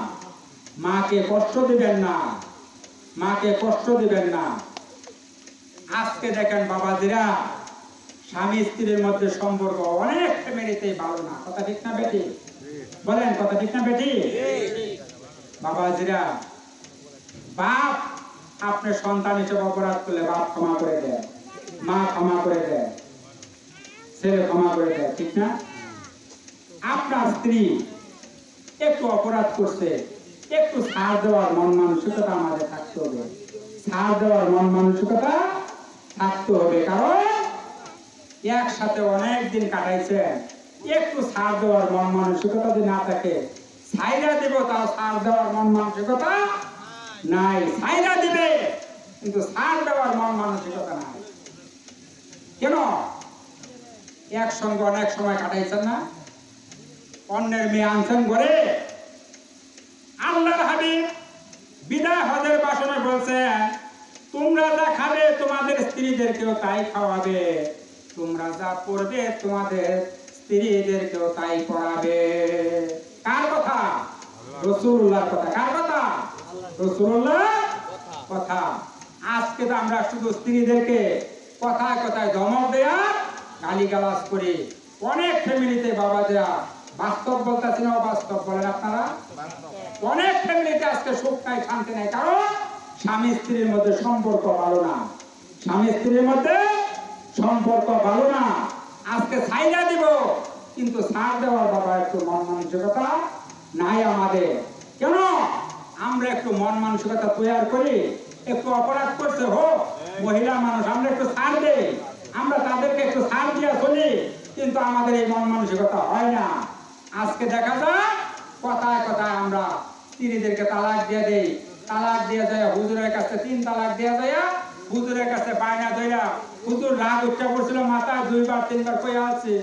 মাকে কষ্ট দিবেন না, মাকে কষ্ট দিবেন না। আজকে দেখেন বাবাজিরা, স্বামী স্ত্রীর মধ্যে সম্পর্ক অনেক ফ্যামিলিতেই ভালো না, কথা ঠিক না বেটি? বলেন, কথা ঠিক না বেটি? বাবাজিরা, বাপ আপনার সন্তান হিসেবে অপরাধ করলে বাপ ক্ষমা করে দেয়, মা ক্ষমা করে দেয়, ছেলে ক্ষমা করে দেয়, ঠিক না? আপনার স্ত্রী একটু অপরাধ করছে, একটু ছাড় দেওয়ার মন মানসিকতা আমাদের থাকতে হবে, ছাড় দেওয়ার মন মানসিকতা থাকতে হবে। কারণ একসাথে অনেক দিন কাটাইছেন, একটু ছাড় দেওয়ার মন মানসিকতা যদি না থাকে, ছাইরা দিব তাও ছাড় দেওয়ার মন মানসিকতা নাই, ছাইরা দিবে কিন্তু ছাড় দেওয়ার মন মানসিকতা নাই। কেন? একসঙ্গে অনেক সময় কাটাইছেন না, অন্যের মেয়ে আনছেন ঘরে। আল্লাহর হাবিব বিদায় হজের ভাষণে বলছেন, তোমরা যা খাবে তোমাদের স্ত্রীদেরকেও তাই খাওয়াবে, তোমরা যা পড়বে তোমাদের স্ত্রীদেরকেও তাই পড়াবে। কার কথা? রাসূলুল্লাহর কথা। কার কথা? রাসূলুল্লাহর কথা। আজকে তো আমরা শুধু স্ত্রীদেরকে কথায় কথায় ধমক দেয়া, গালিগালাজ করি। অনেক ফ্যামিলিতে বাবা দেয়া বাস্তব বলতেছি না, অবাস্তব বলেন আপনারা। অনেক ফ্যামিলিতে আজকে সুখ নাই, শান্তি নাই, কারণ স্বামী স্ত্রীর মধ্যে সম্পর্ক ভালো না, স্বামী স্ত্রীর মধ্যে সম্পর্ক ভালো না। আজকে ছাইরা দিব কিন্তু ছাড় দেওয়ার বাবা একটু মন মানসিকতা নাই আমাদের। কেন? আমরা একটু মন মানসিকতা তৈরি করি, একটু অপরাধ করছে হোক, মহিলা মানুষ, আমরা একটু ছাড় দেই, আমরা তাদেরকে একটু ছাড় দিয়া চলি, কিন্তু আমাদের এই মন মানসিকতা হয় না। আজকে দেখা যায় কথায় কথায় আমরা স্ত্রীদেরকে তালাক দিয়ে দেই, তালাক দিয়ে যায় হুজুরের কাছে 3 তালাক দিয়ে যায়, হুজুরের কাছে বায়না ধইরা, হুজুর রাগ উঠা পড়ছিল মাথায়, 2বার 3বার কইয়া আছে,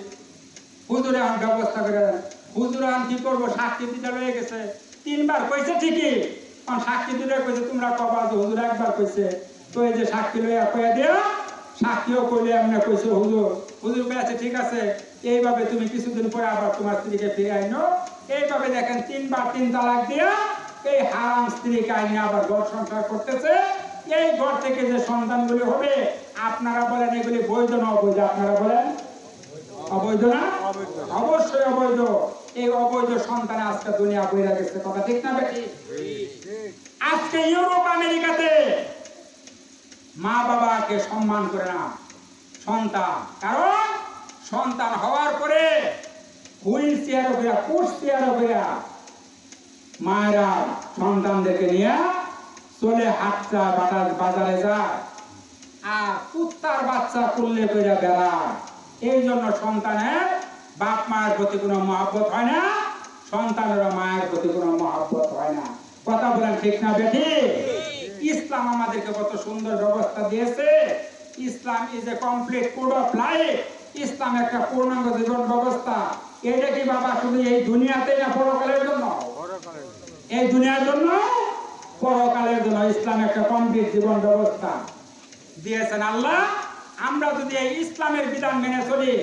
হুজুরে এখন ব্যবস্থা করে দেন। হুজুর এখন কি করবো, সাক্ষী দিতে লয়ে গেছে, 3বার কইছে ঠিকই, কারণ সাক্ষী দিলে কইছে তোমরা কবা, হুজুর একবার কইছে, তো এই যে সাক্ষী লইয়া কইয়া দিয়া, সাক্ষীও কইলে এমনি কইছে হুজুর, হুজুর কইছে ঠিক আছে, এইভাবে তুমি কিছুদিন পরে আবার তোমার স্ত্রীকে ফিরে আইনো। এইভাবে দেখেন 3বার 3 তালাক দিয়া এই হারাম স্ত্রীকে আইনে আবার ঘর সংসার করতেছে। এই ঘর থেকে যে সন্তানগুলি হবে, আপনারা বলেন এগুলি বৈধ না অবৈধ? আপনারা বলেন অবৈধ না? অবশ্যই অবৈধ। এই অবৈধ সন্তান আজকে দুনিয়া বইরা গেছে, কথা ঠিক না বেটি? আজকে ইউরোপ আমেরিকাতে মা বাবাকে সম্মান করে না সন্তান, কারণ সন্তান হওয়ার পরে হুইল চেয়ারও ফেরা, পুশ চেয়ারও ফেরা মায়েরা সন্তানদেরকে নিয়ে চলে হাটটা বাজারে যায়, আর কুত্তার বাচ্চা কুল্লে করে বেড়ায়। এই জন্য সন্তানের বাপ মায়ের প্রতি কোনো মহব্বত হয় না, সন্তানেরও মায়ের প্রতি কোনো মহব্বত হয় না। কথা বলেন ঠিক না বেটি? ইসলাম আমাদেরকে কত সুন্দর ব্যবস্থা দিয়েছে। Islam is a complete code of life. Islam একটা পূর্ণাঙ্গ জীবন ব্যবস্থা। এটা কি বাবা শুধু এই দুনিয়াতেই না পরকালের জন্য? এই দুনিয়ার জন্য, পরকালের জন্য ইসলাম একটা কমপ্লিট জীবন ব্যবস্থা দিয়েছেন আল্লাহ। আমরা যদি এই ইসলামের বিধান মেনে চলি,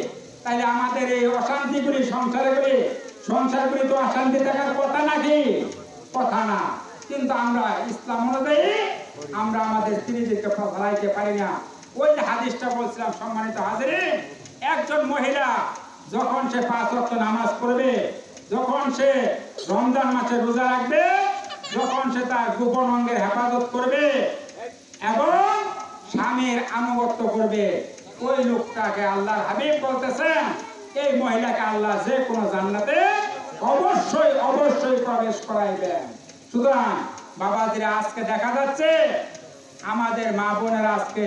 তাহলে আমাদের এই অশান্তিগুলি সংসারগুলি তো অশান্তি থাকার কথা নাকি? কথা না। কিন্তু আমরা ইসলাম অনুযায়ী আমরা আমাদের স্ত্রীদেরকে ফলাইতে পারি না। ওই যে হাদিসটা বলছিলাম, সম্মানিত হাজিরিন, একজন মহিলা যখন সে 5 ওয়াক্ত নামাজ পড়বে, যখন সে রমজান মাসে রোজা রাখবে, যখন সে তার গোপন অঙ্গের হেফাজত করবে এবং স্বামীর আনুগত্য করবে, ওই লোকটাকে আল্লাহর হাবিব বলতেছেন এই মহিলাকে আল্লাহ যে কোনো জান্নাতে অবশ্যই অবশ্যই প্রবেশ করাইবেন। সুতরাং বাবাজিরা, আজকে দেখা যাচ্ছে আমাদের মা বোনেরা আজকে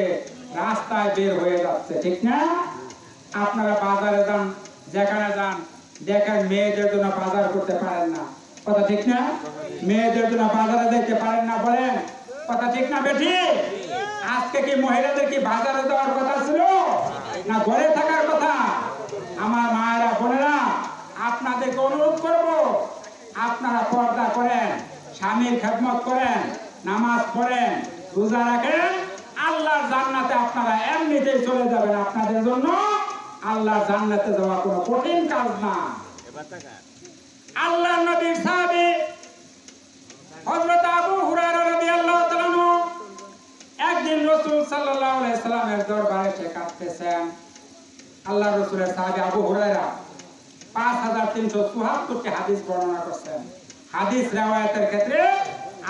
রাস্তায় বের হয়ে যাচ্ছে, ঠিক না? আপনারা বাজারে যান, যেখানে যান, দেখেন মেয়েদের জন্য বাজার করতে পারেন না, কথা ঠিক না? মেয়েদের জন্য বাজারে দেখতে পারেন না, বলেন কথা ঠিক না বেঠি? আজকে কি মহিলাদের কি বাজারে যাওয়ার কথা ছিল না ঘরে থাকার কথা? আমার মায়েরা বোনেরা, আপনাদেরকে অনুরোধ করব, আপনারা পর্দা করেন, স্বামীর খেদমত করেন, নামাজ পড়েন, রোজা রাখেন, আল্লাহর জান্নাতে আপনারা এমনিতেই চলে যাবেন। আপনাদের জন্য আল্লাহর জান্নাতে যাওয়া কোনো কঠিন কাজ না। আল্লাহর নবীর সাহাবী হযরত আবু হুরায়রা রাদিয়াল্লাহু তাআলা আনহু একদিন রাসূল সাল্লাল্লাহু আলাইহি সাল্লামের দরবারে এসে কাঁদতেছেন। আল্লাহর রাসূলের সাহাবী আবু হুরায়রা 5374টি হাদিস বর্ণনা করেছেন। হাদিস riwayaতের ক্ষেত্রে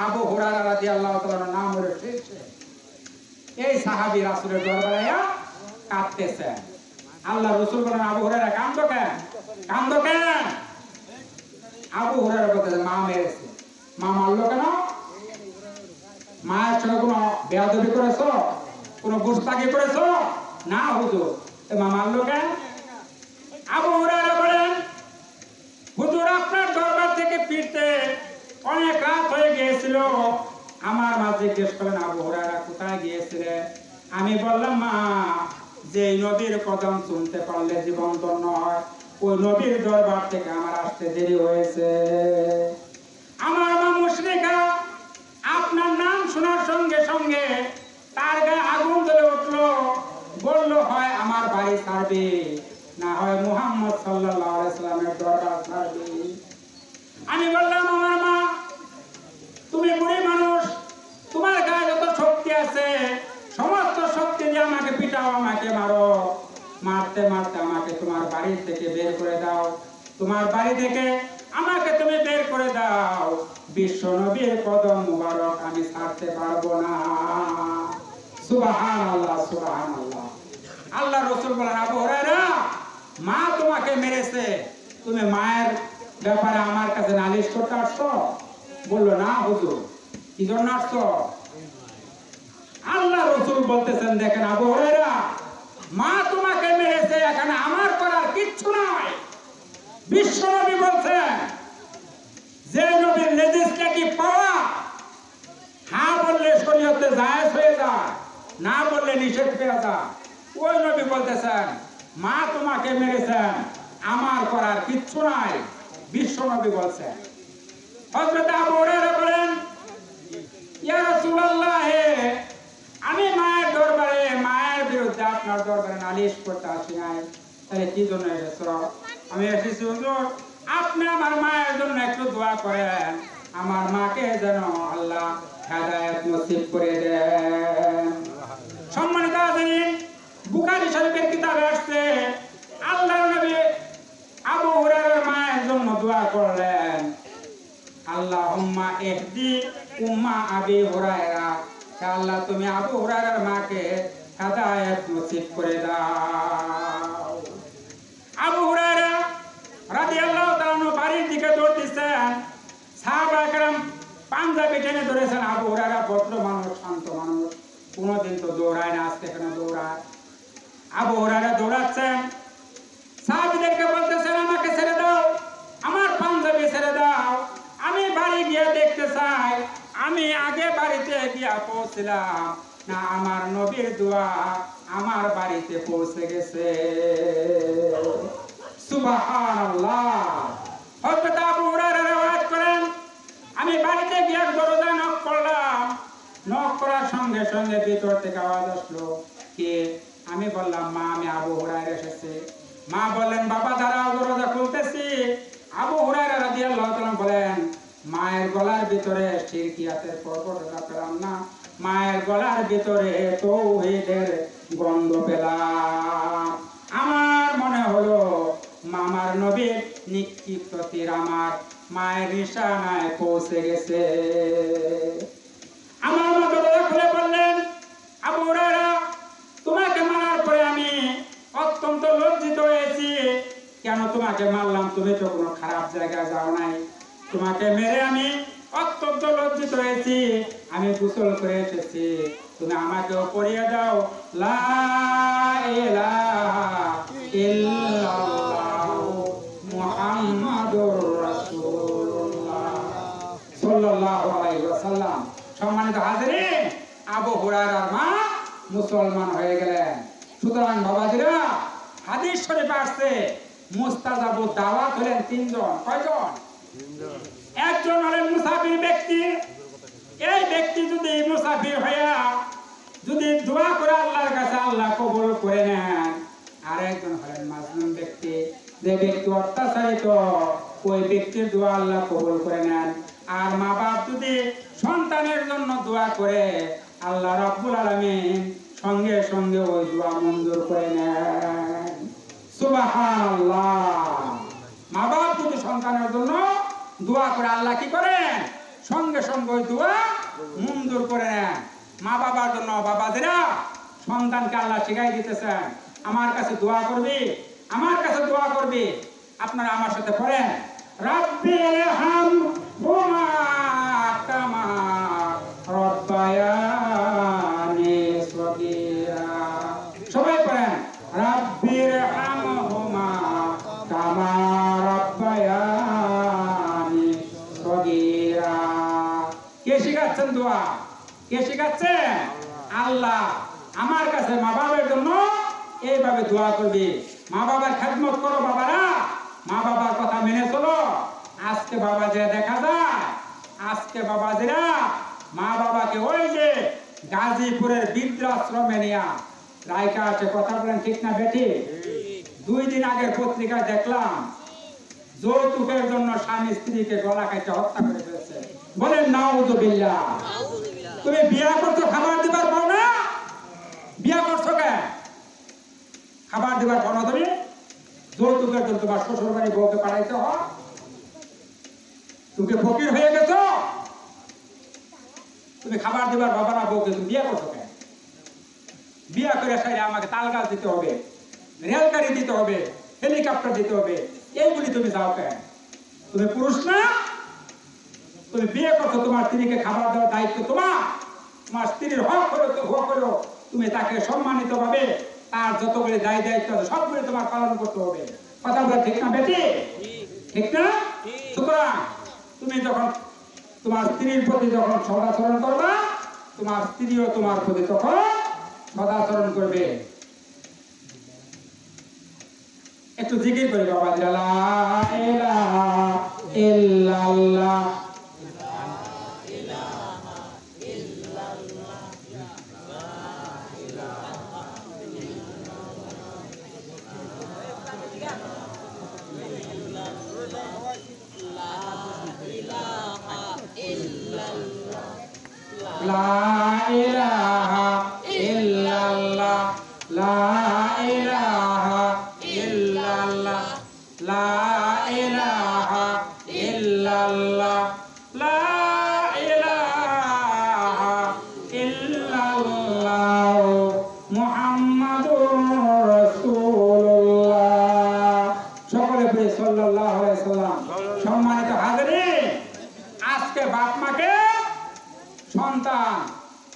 আবু হুরায়রা রাদিয়াল্লাহু তাআলার নাম রয়েছে। এই সাহাবী রাসূলের দরবারে কাঁদতেছেন। আল্লাহর রাসূল বলেন, আবু হুরায়রা কাঁদো কেন? কাঁদো কেন? আবু হুরায়রা বলতেছেন, মা মেরেছে। মা মারলো কেন? মায়ের সঙ্গে কোনো বেয়াদবি করেছো, কোনো গুস্তাখি করেছো? না হুজুর। মা মারলো কেন? আবু হুরায়রা বলেন, হুজুর আপনার দরবার থেকে ফিরতে অনেক রাত হয়ে গিয়েছিল। আমার মা জিজ্ঞেস করলেন, আবু হুরায়রা কোথায় গিয়েছিলে? আমি বললাম, মা, যে নবীর কদম শুনতে পারলে জীবন ধন্য হয়, ওই নবীর দরবার থেকে আমার আসতে দেরি হয়েছে। আমার মা মুশরিকা আপনার নাম শোনার সঙ্গে সঙ্গে তার গায়ে আগুন জ্বলে উঠলো, বলল হয় আমার বাড়ি ছাড়বে, না হয় মুহাম্মদ সাল্লাল্লাহু আলাইহি সাল্লামের দরবার ছাড়বে। আমি বললাম, আমার মা, তুমি বুড়ি মানুষ, তোমার গায়ে যত শক্তি আছে সমস্ত শক্তি দিয়ে আমাকে পিটাও, আমাকে মারো, মারতে মারতে আমাকে তোমার বাড়ি থেকে বের করে দাও, তোমার বাড়ি থেকে আমাকে তুমি বের করে দাও, বিশ্ব নবীর কদম মুবারক আমি ছাড়তে পারবো না। সুবহানাল্লাহ, সুবহানাল্লাহ। আল্লাহ রাসূল বলেন, আবু হুরায়রা, মা তোমাকে মেরেছে, তুমি মায়ের ব্যাপারে আমার কাছে নালিশ করতে আসছো? বললো, না হুজুর। কি জন্য আসছো? আল্লাহ রাসূল বলতেছেন, দেখেন আবু হুরায়রা, মা তোমাকে মেরেছে, এখানে আমার করার কিচ্ছু নাই। বিশ্ব নবী বলছেন, যে নবীর লেজিসলেটিভ পাওয়ার, হ্যাঁ বললে শরীয়তে জায়েজ হয়ে যায়, না বললে নিষেধ হয়ে যায়, ওই নবী বলতেছেন মা তোমাকে মেরেছেন, আমার করার কিচ্ছু নাই। বিশ্ব নবী বলছেন। হযরত আবু হুরায়রা বলেন, ইয়া রাসূলুল্লাহ, আমি মায়ের দরবারে, মায়ের বিরুদ্ধে আপনার দরবারে নালিশ করতে আসি নাই, তাহলে কি জন্য এসেছো? আমি এসেছি হুজুর, আপনি আমার মায়ের জন্য একটু দোয়া করেন, আমার মাকে যেন আল্লাহ হেদায়েত নসিব করে দেন। সম্মানিত হাজিরিন, বুখারী শরীফের কিতাবে আসছে, আল্লাহর নবী আবু হুরায়রার মায়ের জন্য দোয়া করলেন, আল্লাহুম্মা ইহদি উম্মা আবি হুরায়রা, আল্লাহ তুমি আবু হুরায়রার মাকে হেদায়েত নসিব করে দাও। আবু হুরায়রা রাদিয়াল্লাহু তাআলা বাড়ির দিকে দৌড়তেছেন, সাহাবায়ে কেরাম পাঞ্জাবি টেনে ধরেছেন। আবু হুরায়রা ভদ্র মানুষ, শান্ত মানুষ, কোনোদিন তো দৌড়ায় না, আজকে কেন দৌড়ায়? আবু হুরায়রা দৌড়াচ্ছেন, সাহাবীদেরকে বলতেছেন, আমাকে ছেড়ে দাও, আমার পাঞ্জাবি ছেড়ে দাও, আমি বাড়ি গিয়ে দেখতে চাই আমি আগে বাড়িতে গিয়া পৌঁছলাম না আমার নবীর দোয়া আমার বাড়িতে পৌঁছে গেছে। সুবহানাল্লাহ। হযরত আবু হুরায়রা riwayat করেন, আমি বাড়িতে গিয়ে দরজা নক করলাম, নক করার সঙ্গে সঙ্গে ভিতর থেকে আওয়াজ আসলো, কে? আমি বললাম, মা, আমি আবু হুরায়রা এসেছে। মা বললেন, বাবা দাঁড়াও, দরজা খুলতেছি। আবু হুরায়রা রাদিয়াল্লাহু তাআলা বলেন, মায়ের গলার ভিতরে শিরকিয়াতের পর্বতটা পেলাম না, মায়ের গলার ভিতরে তাওহীদের গন্ধ পেলাম। আমার মনে হলো মামার নবীর নিক্ষিপ্ত তীর আমার মায়ের নিশানায় পৌঁছে গেছে। আমার মা দরজা খুলে বললেন, আবু হুরায়রা, তোমাকে মারার পরে আমি অত্যন্ত লজ্জিত হয়েছি। কেন তোমাকে মারলাম? তুমি তো কোনো খারাপ জায়গায় যাও নাই। তোমাকে মেরে আমি অত্যন্ত লজ্জিত হয়েছি। আমি গোসল করে এসেছি, তুমি আমাকেও পড়িয়ে দাও লা ইলাহা ইল্লাল্লাহ মুহাম্মাদুর রাসূলুল্লাহ সাল্লাল্লাহু আলাইহি ওয়াসাল্লাম। সম্মানিত হাজিরিন, আবু হুরায়রার মা মুসলমান হয়ে গেলেন। সুতরাং বাবাজিরা, হাদিস শরীফে আসছে মুস্তাজাবুদ দাওয়াত হলেন তিনজন। কয়জন? একজন হলেন মুসাফির ব্যক্তি। এই ব্যক্তি যদি মুসাফির হইয়া যদি দোয়া করে আল্লাহর কাছে, আল্লাহ কবুল করে নেন। আর একজন হলেন মাজলুম ব্যক্তি, যে ব্যক্তি অত্যাচারিত, ওই ব্যক্তির দোয়া আল্লাহ কবুল করে নেন। আর মা বাপ যদি সন্তানের জন্য দোয়া করে, আল্লাহ রাব্বুল আলামিন সঙ্গে সঙ্গে ওই দোয়া মঞ্জুর করে নেন। সুবহানাল্লাহ। মা বাপ যদি সন্তানের জন্য দোয়া করে, আল্লাহ কি করেন? সঙ্গে সঙ্গে ওই দোয়া মঞ্জুর করে নেন। মা বাবার জন্য বাবাজিরা, সন্তানকে আল্লাহ শিখাই দিতেছেন, আমার কাছে দোয়া করবি, আমার কাছে দোয়া করবি। আপনারা আমার সাথে পড়েন, রাব্বিল হামহুমা কামা রাব্বায়ানি সগীরা। সবাই পড়েন, রাব্বিল হামহুমা কামা রাব্বায়ানি সগীরা। কে শিখাচ্ছেন দোয়া? কে শিখাচ্ছেন? আল্লাহ। আমার কাছে মা বাবার জন্য এইভাবে দোয়া করবি। মা বাবার খেদমত করো বাবারা, মা বাবার কথা মেনে চলো। আজকে বাবা যে দেখা যায়, আজকে বাবাজিরা মা বাবাকে ওই যে গাজীপুরের বৃদ্ধাশ্রমে নিয়া রায়কা আছে। কথা বলেন ঠিক না বেটি? 2 দিন আগের পত্রিকায় দেখলাম যৌতুকের জন্য স্বামী স্ত্রীকে গলা কেটে হত্যা করে ফেলেছে। বলেন নাউযুবিল্লাহ। তুমি বিয়া করছো, খাবার দিবার পাও না? বিয়া করছো কেন? খাবার দিবার পাও না তুমি? যৌতুকের জন্য তোমার শ্বশুর বাড়ি বউকে পাঠাইতে হয়। তুমি ফকির হয়ে গেছো, তুমি খাবার দিবার বাবা না বউকে তুমি বিয়া করছো কেন? বিয়া করে সাইরে আমাকে তাল গাছ দিতে হবে, রেলগাড়ি দিতে হবে, হেলিকপ্টার দিতে হবে, এইগুলি তুমি যাও কেন? তুমি পুরুষ না? তুমি বিয়ে করছো, তোমার স্ত্রীকে খাবার দেওয়ার দায়িত্ব তোমার। তোমার স্ত্রীর হক হলো তুমি তাকে সম্মানিত ভাবে তার যতগুলি দায় দায়িত্ব আছে সবগুলি তোমার পালন করতে হবে। কথা বলে ঠিক না বেটি? ঠিক না? সুতরাং তুমি যখন তোমার স্ত্রীর প্রতি যখন সদাচরণ করবা, তোমার স্ত্রীও তোমার প্রতি তখন সদাচরণ করবে। একটু জিকির করে বাবা, লা ইলাহা ইল্লাল্লাহ লা ইলাহা ইল্লাল্লাহ লা ইলাহা ইল্লাল্লাহ লা ইলাহা ইল্লাল্লাহ লা ইলাহা ইল্লাল্লাহ মুহাম্মাদুর রাসূলুল্লাহ। সকলে বলি সাল্লাল্লাহু আলাইহি ওয়াসাল্লাম। সম্মানিত হাজিরিন, আজকে বাপ মাকে সন্তান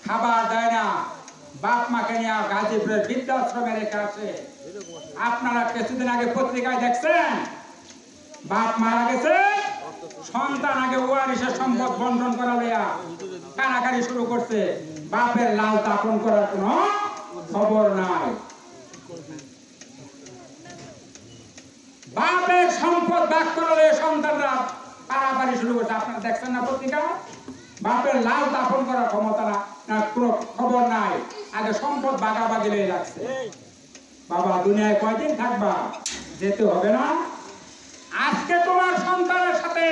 খাবার দেয় না, বাপ মাকে নিয়ে গাজীপুরের বৃদ্ধাশ্রমে রেখে আসে। আপনারা কিছুদিন আগে পত্রিকায় দেখছেন, বাপ মারা গেছে, সন্তান আগে ওয়ারিশের সম্পদ বন্টন করা লইয়া কারাকারি শুরু করছে। বাপের লাল দাফন করার কোনো খবর নাই। বাপের সম্পদ ভাগ করা লইয়া সন্তানরা পারাপারি শুরু করছে। আপনারা দেখছেন না পত্রিকা? বাপের লাল দাফন করার ক্ষমতা না, কোনো খবর নাই। আগে সম্পদ ভাগাভাগি লেগে রাখছে। বাবা দুনিয়ায় কয়দিন থাকবা? যেতে হবে না? আজকে তোমার সন্তানের সাথে,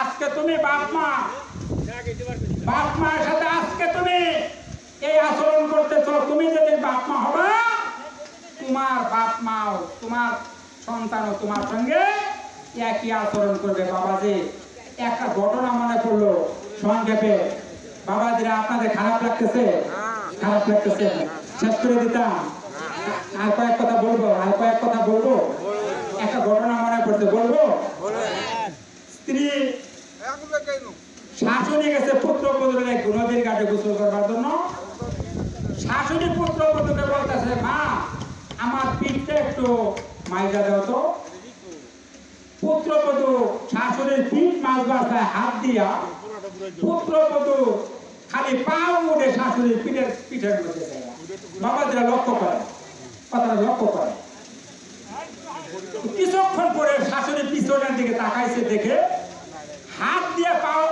আজকে তুমি বাপ মার সাথে আজকে তুমি এই আচরণ করতেছ। তুমি যেদিন বাপ মা হবা, তোমার বাপ মাও তোমার সন্তানও তোমার সঙ্গে একই আচরণ করবে। বাবাজি, একটা ঘটনা মনে পড়লো সংক্ষেপে। বাবাজিরা, আপনাদের খারাপ লাগতেছে? খারাপ লাগতেছে? শেষ করে দিতাম। আর কয়েক কথা বলবো। একটা ঘটনা মনে পড়ছে, বলবো। স্ত্রী শাশুড়ি গেছে পুত্রবধূর নদীর ঘাটে গোসল করবার জন্য। শাশুড়ি পুত্রবধূকে বলতেছে, মা আমার পিঠটা একটু মাইজা দাও তো। পুত্রবধূ শাশুড়ির পিঠ মাজবার হাত দিয়া পুত্রবধূ খালি পা উঠে শাশুড়ির পিঠের মধ্যে দেয়। বাবাজিরা লক্ষ্য করে, কথাটা লক্ষ্য করে। কিছুক্ষণ পরে শাশুড়ি পিছনের দিকে তাকাইছে, দেখে হাত দিয়ে পাও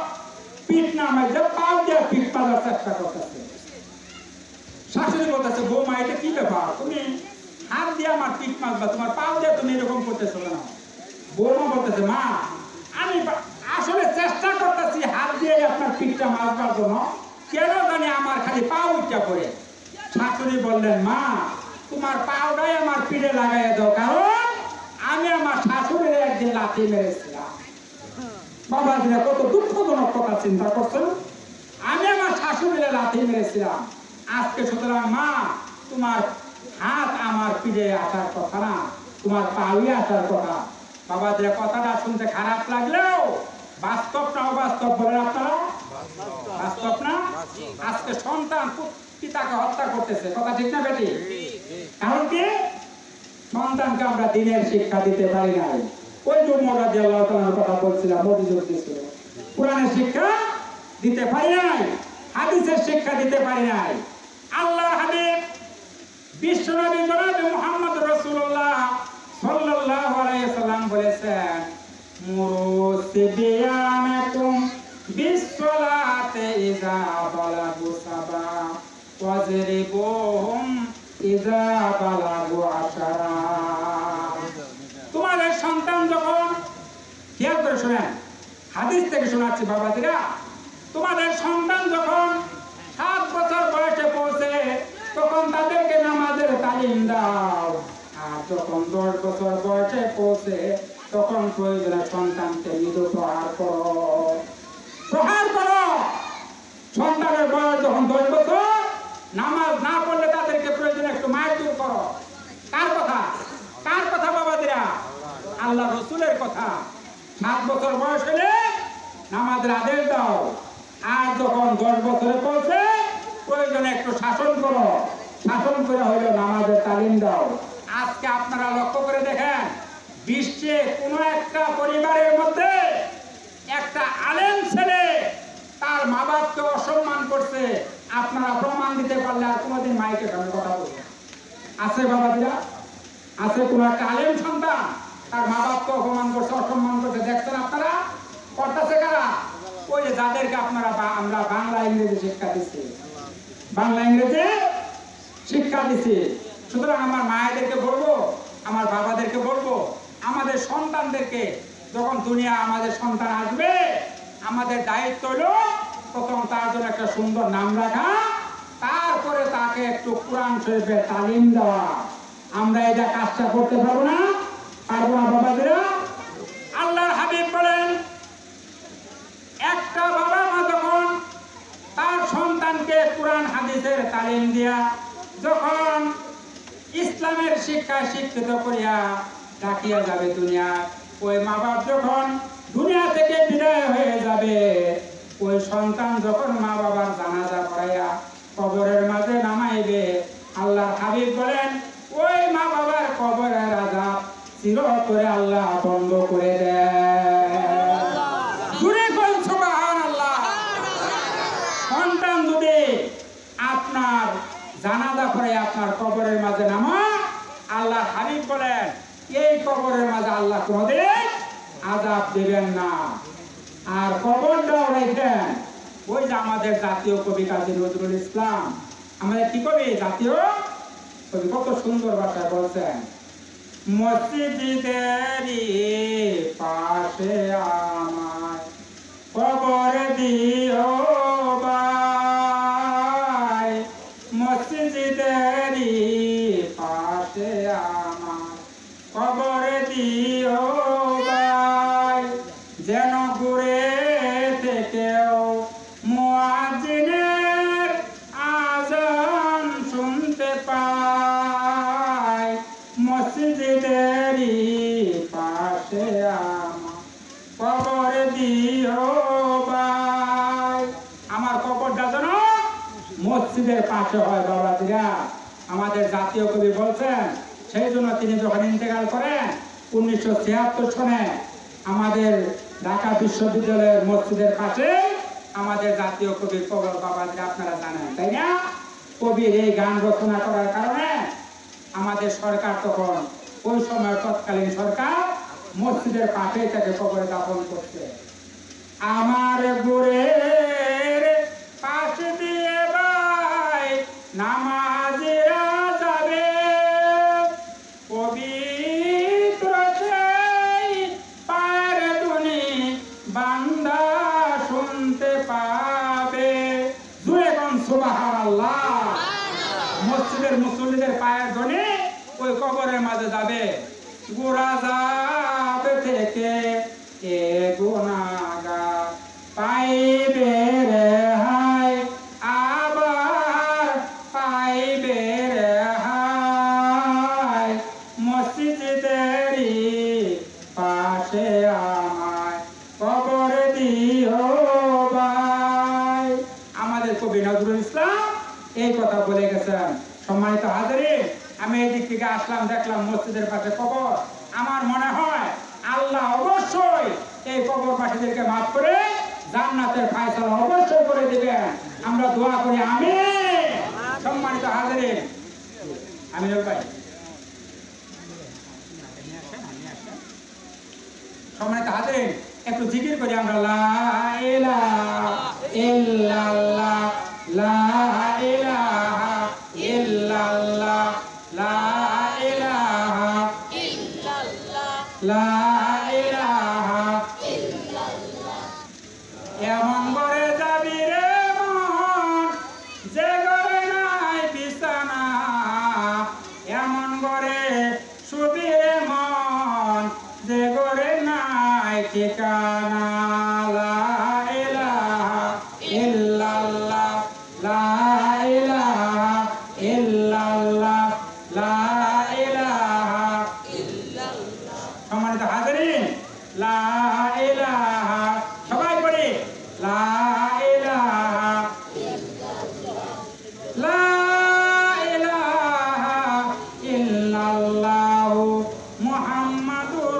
পিঠ না মাইজা পাও দিয়ে পিঠ মাজার চেষ্টা করতেছে। শাশুড়ি বলতেছে, বৌমা এটা কি ব্যাপার, তুমি হাত দিয়ে আমার পিঠ মাজবা, তোমার পাও দিয়ে তুমি এরকম করতেছো না। বৌমা বলতেছে, মা আমি আসলে চেষ্টা করতেছি হাত দিয়ে আপনার পিঠটা মাজবার জন্য, কেন জানি আমার খালি পা উঠা পড়ে। শাশুড়ি বললেন, মা তোমার পাওটাই আমার পিঠে লাগাইয়া দাও, কারণ আমি আমার শাশুড়ির একদিন লাথি মেরেছিলাম। বাবাজিরা, কত দুঃখজনক কথা চিন্তা করছেন। আমি আমার শাশুড়ির লাথি মেরেছিলাম, আজকে সুতরাং মা তোমার হাত আমার পিঠে আসার কথা না, তোমার পায়ে আসার কথা। বাবাজিরা, কথাটা শুনতে খারাপ লাগলেও বাস্তব না অবাস্তব বলেন আপনারা? বাস্তব না? আজকে সন্তান পিতাকে হত্যা করতেছে, কথা ঠিক না বেটি? কারণ কি? সন্তানকে আমরা দিনের শিক্ষা দিতে পারি নাই। ওই যে উমর রাদিয়াল্লাহু তাআলার কথা বলছিলাম, মনোযোগ দিয়েছিল, কোরআনের শিক্ষা দিতে পারি নাই, হাদিসের শিক্ষা দিতে পারি নাই। আল্লাহর হাবিব বিশ্বনবী জনাবে মুহাম্মদ রাসূলুল্লাহ সাল্লাল্লাহু আলাইহি ওয়াসাল্লাম বলেছেন, মুরু সিবিয়ানাকুম বিসসালাতি ইযা বালাগু সাবা ওয়াজরিবুহুম ইযা বালাগু আশারা। তোমাদের সন্তান যখন, খেয়াল করে শুনেন, হাদিস থেকে শোনাচ্ছি বাবাজিরা, তোমাদের সন্তান যখন 7 বছর বয়সে পৌঁছে তখন তাদেরকে নামাজের তালিম দাও, আর যখন 10 বছর বয়সে পৌঁছে তখন প্রয়োজনে সন্তানকে মৃদু প্রহার করো। সন্তানের বয়স যখন 10 বছর, নামাজ না পড়লে তাদেরকে প্রয়োজনে একটু মারধর করো। কার কথা? কার কথা বাবাজিরা? আল্লাহ রসুলের কথা। 7 বছর বয়স হলে নামাজের আদেশ দাও, আর যখন 10 বছরে পৌঁছে প্রয়োজনে একটু শাসন করো, শাসন করে হইলো নামাজের তালিম দাও। আজকে আপনারা লক্ষ্য করে দেখেন, বিশ্বে কোন একটা পরিবারের মধ্যে একটা আলেম ছেলে তার মা বাপকে অসম্মান করছে, আপনারা প্রমাণ দিতে পারলে আর কোনোদিন মাইকে সামনে কথা বলবে? আছে বাবাজিরা? আছে কোন একটা আলেম সন্তান তার মা বাপকে অপমান করছে, অসম্মান করছে? দেখছেন আপনারা? করতেছে কারা? ওই যে যাদেরকে আপনারা আমরা বাংলা ইংরেজি শিক্ষা দিচ্ছি, বাংলা ইংরেজি শিক্ষা দিচ্ছি। সুতরাং আমার মায়েদেরকে বলবো, আমার বাবাদেরকে বলবো, আমাদের সন্তানদেরকে যখন দুনিয়া আমাদের সন্তান আসবে, আমাদের দায়িত্ব হলো প্রথম তার জন্য একটা সুন্দর নাম রাখা, তারপরে তাকে একটু কোরআন শরীফের তালিম দেওয়া। আমরা এটা কাজটা করতে পারবো না? পারবো না বাবাজিরা? আল্লাহর হাবিব বলেন, একটা বাবা মা যখন তার সন্তানকে কোরআন হাদিসের তালিম দিয়া, যখন ইসলামের শিক্ষা শিক্ষিত করিয়া ডাকিয়া যাবে দুনিয়া, ওই মা বাপ যখন দুনিয়া থেকে বিদায় হয়ে যাবে, ওই সন্তান যখন মা বাবার জানাজা পড়াইয়া কবরের মাঝে নামাইবে, আল্লাহর হাবিব বলেন ওই মা বাবার কবরের আযাব চিরতরে আল্লাহ বন্ধ করে দেয়। জুড়ে বলুন সুবহানাল্লাহ। সন্তান যদি আপনার জানাজা পড়ে আপনার কবরের মাঝে নামা, আল্লাহর হাবিব বলেন এই কবরের মাঝে আল্লাহ কোনদিন আযাব দিবেন না। আর কবরটাও রেখেন, ওই যে আমাদের জাতীয় কবি কাজী নজরুল ইসলাম, আমাদের কি কবি, জাতীয় কবি, কত সুন্দর ভাষায় বলছেন, মসজিদেরই পাশে আমায় কবর দিও ভাই, মসজিদেরই পাশে আমায় কবর মুয়াজ্জিনের আযান শুনতে পাই মসজিদেরই পাশে আমার কবর দিও ভাই। আমার কবরটা যেন মসজিদের পাশে হয় বাবাজিরা। আমাদের জাতীয় কবি বলছেন, সেই জন্য তিনি যখন ইন্তেকাল করেন 1976 সনে আমাদের ঢাকা বিশ্ববিদ্যালয়ের মসজিদের পাশে আমাদের জাতীয় কবির কবর বাবাজিরা, আপনারা জানেন তাই না? কবির এই গান রচনা করার কারণে আমাদের সরকার তখন ওই সময় তৎকালীন সরকার মসজিদের পাশে তাকে কবরে দাফন করছে। আমার গুরের পাশে দিয়ে ভাই নামাজিরা যাবে পবিত্র সেই পায়ের ধুনি বান্দা শুনতে পাবে। জুড়ে কোন সুবহানাল্লাহ। মসজিদের মুসল্লিদের পায়ের ধ্বনি ওই কবরের মাঝে যাবে। গোরা যাবে থেকে এ গুনাহগার পাইবে রেহাই, আবার পাইবে রেহাই মসজিদেরই পাশে আমায় কবর দিও ভাই। আমাদের কবি নজরুল ইসলাম এই কথা বলে গেছেন। সম্মানিত হাজিরিন, আমি এই দিক থেকে আসলাম, দেখলাম মসজিদের পাশে কবর। আমার মনে হয় আল্লাহ অবশ্যই এই কবরবাসীদেরকে মাফ করে জান্নাতের ফায়সালা অবশ্যই করে দিবেন। আমরা দোয়া করি আমিন। সম্মানিত হাজিরিন, আমি ভাই সম্মানিত হাজিরিন, একটু জিকির করি আমরা। লা ইলাহা ইল্লাল্লাহ, লা ইলাহা ইল্লাল্লাহ, লা ইলাহা ইল্লাল্লাহ, লা ইলাহা ইল্লাল্লাহ। এমন করে যাবি রে মন যে ঘরে নাই বিছানা, এমন করে শুবি রে মন যে ঘরে নাই ঠিকানা। লা ইলাহা ইল্লাল্লাহ, লা ইলাহা ইল্লাল্লাহ, লা ইলাহা ইল্লাল্লাহ। সম্মানিত হাজিরিন, লা ইলাহা, সবাই পড়ি লা ইলাহা ইল্লাল্লাহ, লা ইলাহা ইল্লাল্লাহ মুহাম্মাদুর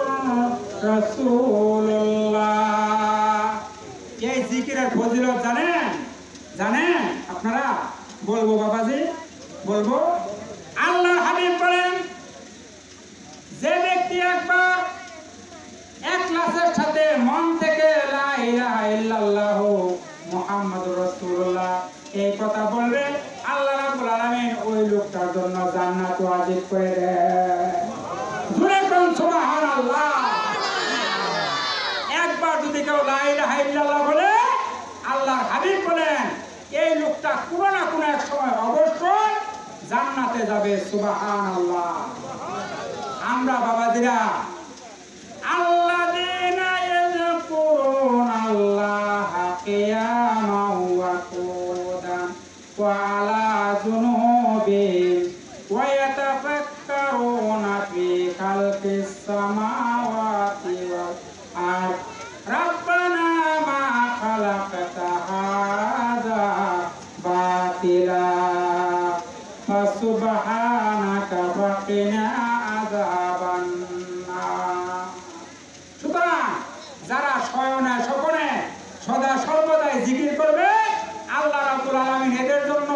রাসূলুল্লাহ। এই জিকিরের ফজিলত জানেন? জানেন আপনারা? বলবো বাবাজি, বলবো। আল্লাহর হাবিব বলেন, যে ব্যক্তি একবার ইখলাসের সাথে মন থেকে লা ইলাহা ইল্লাল্লাহ মুহাম্মাদুর রাসূলুল্লাহ এই কথা বলবে, আল্লাহ রাব্বুল আলামিন ওই লোকটার জন্য জান্নাত ওয়াজিব করে দেন। জোরে বলুন সুবহানাল্লাহ। একবার যদি কেউ লা ইলাহা ইল্লাল্লাহ বলে, আল্লাহর হাবিব বলেন এই লোকটা কোনো না কোনো এক সময় অবশ্যই জান্নাতে যাবে। সুবহানাল্লাহ। আমরা বাবাজিরা আল্লাযীনা ইয়াযকুরুনাল্লাহা কিয়ামান ওয়া কুউদান ওয়া আলা জুনুবিহিম ওয়া ইয়াতাফাক্কারুনা ফি খালকিস সামাওয়াতি ওয়াল আরদ রাব্বানা মা খালাকতা হাযা বাতিলা ফাসুবহানাকা ফাকিনা আযাবান নার। সুতরাং যারা শয়নে স্বপনে সদা সর্বদাই জিকির করবে, আল্লাহ রাব্বুল আলামিন এদের জন্য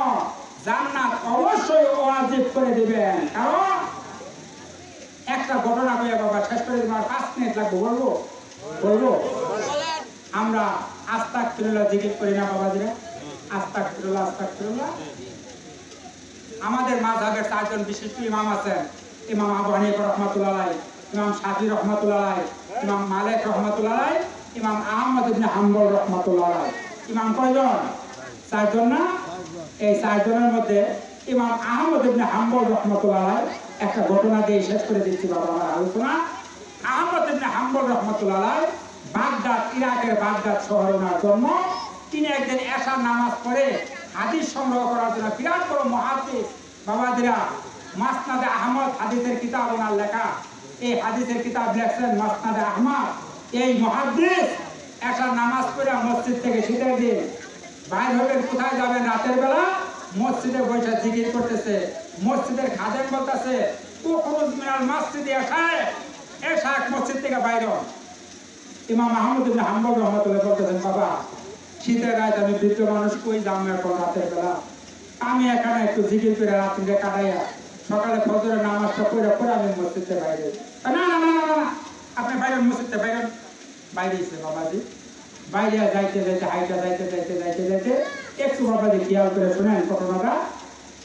জান্নাত অবশ্যই ওয়াজিব করে দিবেন। কারণ একটা ঘটনা কইয়া বাবা শেষ করে দিব, আর 5 মিনিট লাগবে। বলবো আমরা আস্তাগফিরুল্লাহ জিকির করি না বাবাজিরা? আস্তাগফিরুল্লাহ আস্তাগফিরুল্লাহ। আমাদের মাযহাবের 4 জন বিশিষ্ট ইমাম আছেন। ইমাম আবু হানিফা রাহমাতুল্লাহ আলাইহি, ইমাম শাফি রাহমাতুল্লাহ আলাইহি, ইমাম মালিক রাহমাতুল্লাহ আলাইহি, ইমাম আহমদ ইবনে হাম্বল রাহমাতুল্লাহ আলাইহি। ইমাম কয়জন? 4 জন না? এই 4 জনের মধ্যে ইমাম আহমদ ইবনে হাম্বল রাহমাতুল্লাহ আলাইহি একটা ঘটনা দিয়ে শেষ করে দিচ্ছি বাবা আমার আলোচনা। আহমদ ইবনে হাম্বল রাহমাতুল্লাহ আলাইহি বাগদাদ, ইরাকের বাগদাদ শহরে ওনার জন্ম। তিনি একদিন এশার নামাজ পড়ে হাদিস সংগ্রহ করার জন্য বিরাট বড় মুহাদ্দিস বাবাজিরা মাসনাদে আহমদ হাদিসের কিতাব ওনার লেখা, এই হাদিসের কিতাব লেখছেন মাসনাদে আহমদ। এই মুহাদ্দিস এশার নামাজ পড়ে মসজিদ থেকে শীতের দিন বাইর হবেন, কোথায় যাবেন? রাতের বেলা মসজিদে বসে জিকির করতেছে। মসজিদের খাদেম বলতেছে তুখরুজ মিনাল মসজিদে এশা মসজিদ থেকে বাইর হন। ইমাম আহমদ ইবনে হাম্বল রাহমাতুল্লাহ বলতেছেন বাবা শীতের রাত আমি বৃদ্ধ মানুষ কই যাবো এখন রাতের বেলা, আমি এখানে একটু জিকির করে রাত্রিরে কাটাইয়া সকালে ফজরের নামাজটা পড়ে আমি মসজিদে বাইরে। না না না না আপনি বাইরে মসজিদে বাইরে বাইরেছে বাবাজি। বাইরে যাইতে যাইতে হাইটা যাইতে যাইতে যাইতে যাইতে একটু বাবাজি খেয়াল করে শোনেন ঘটনাটা।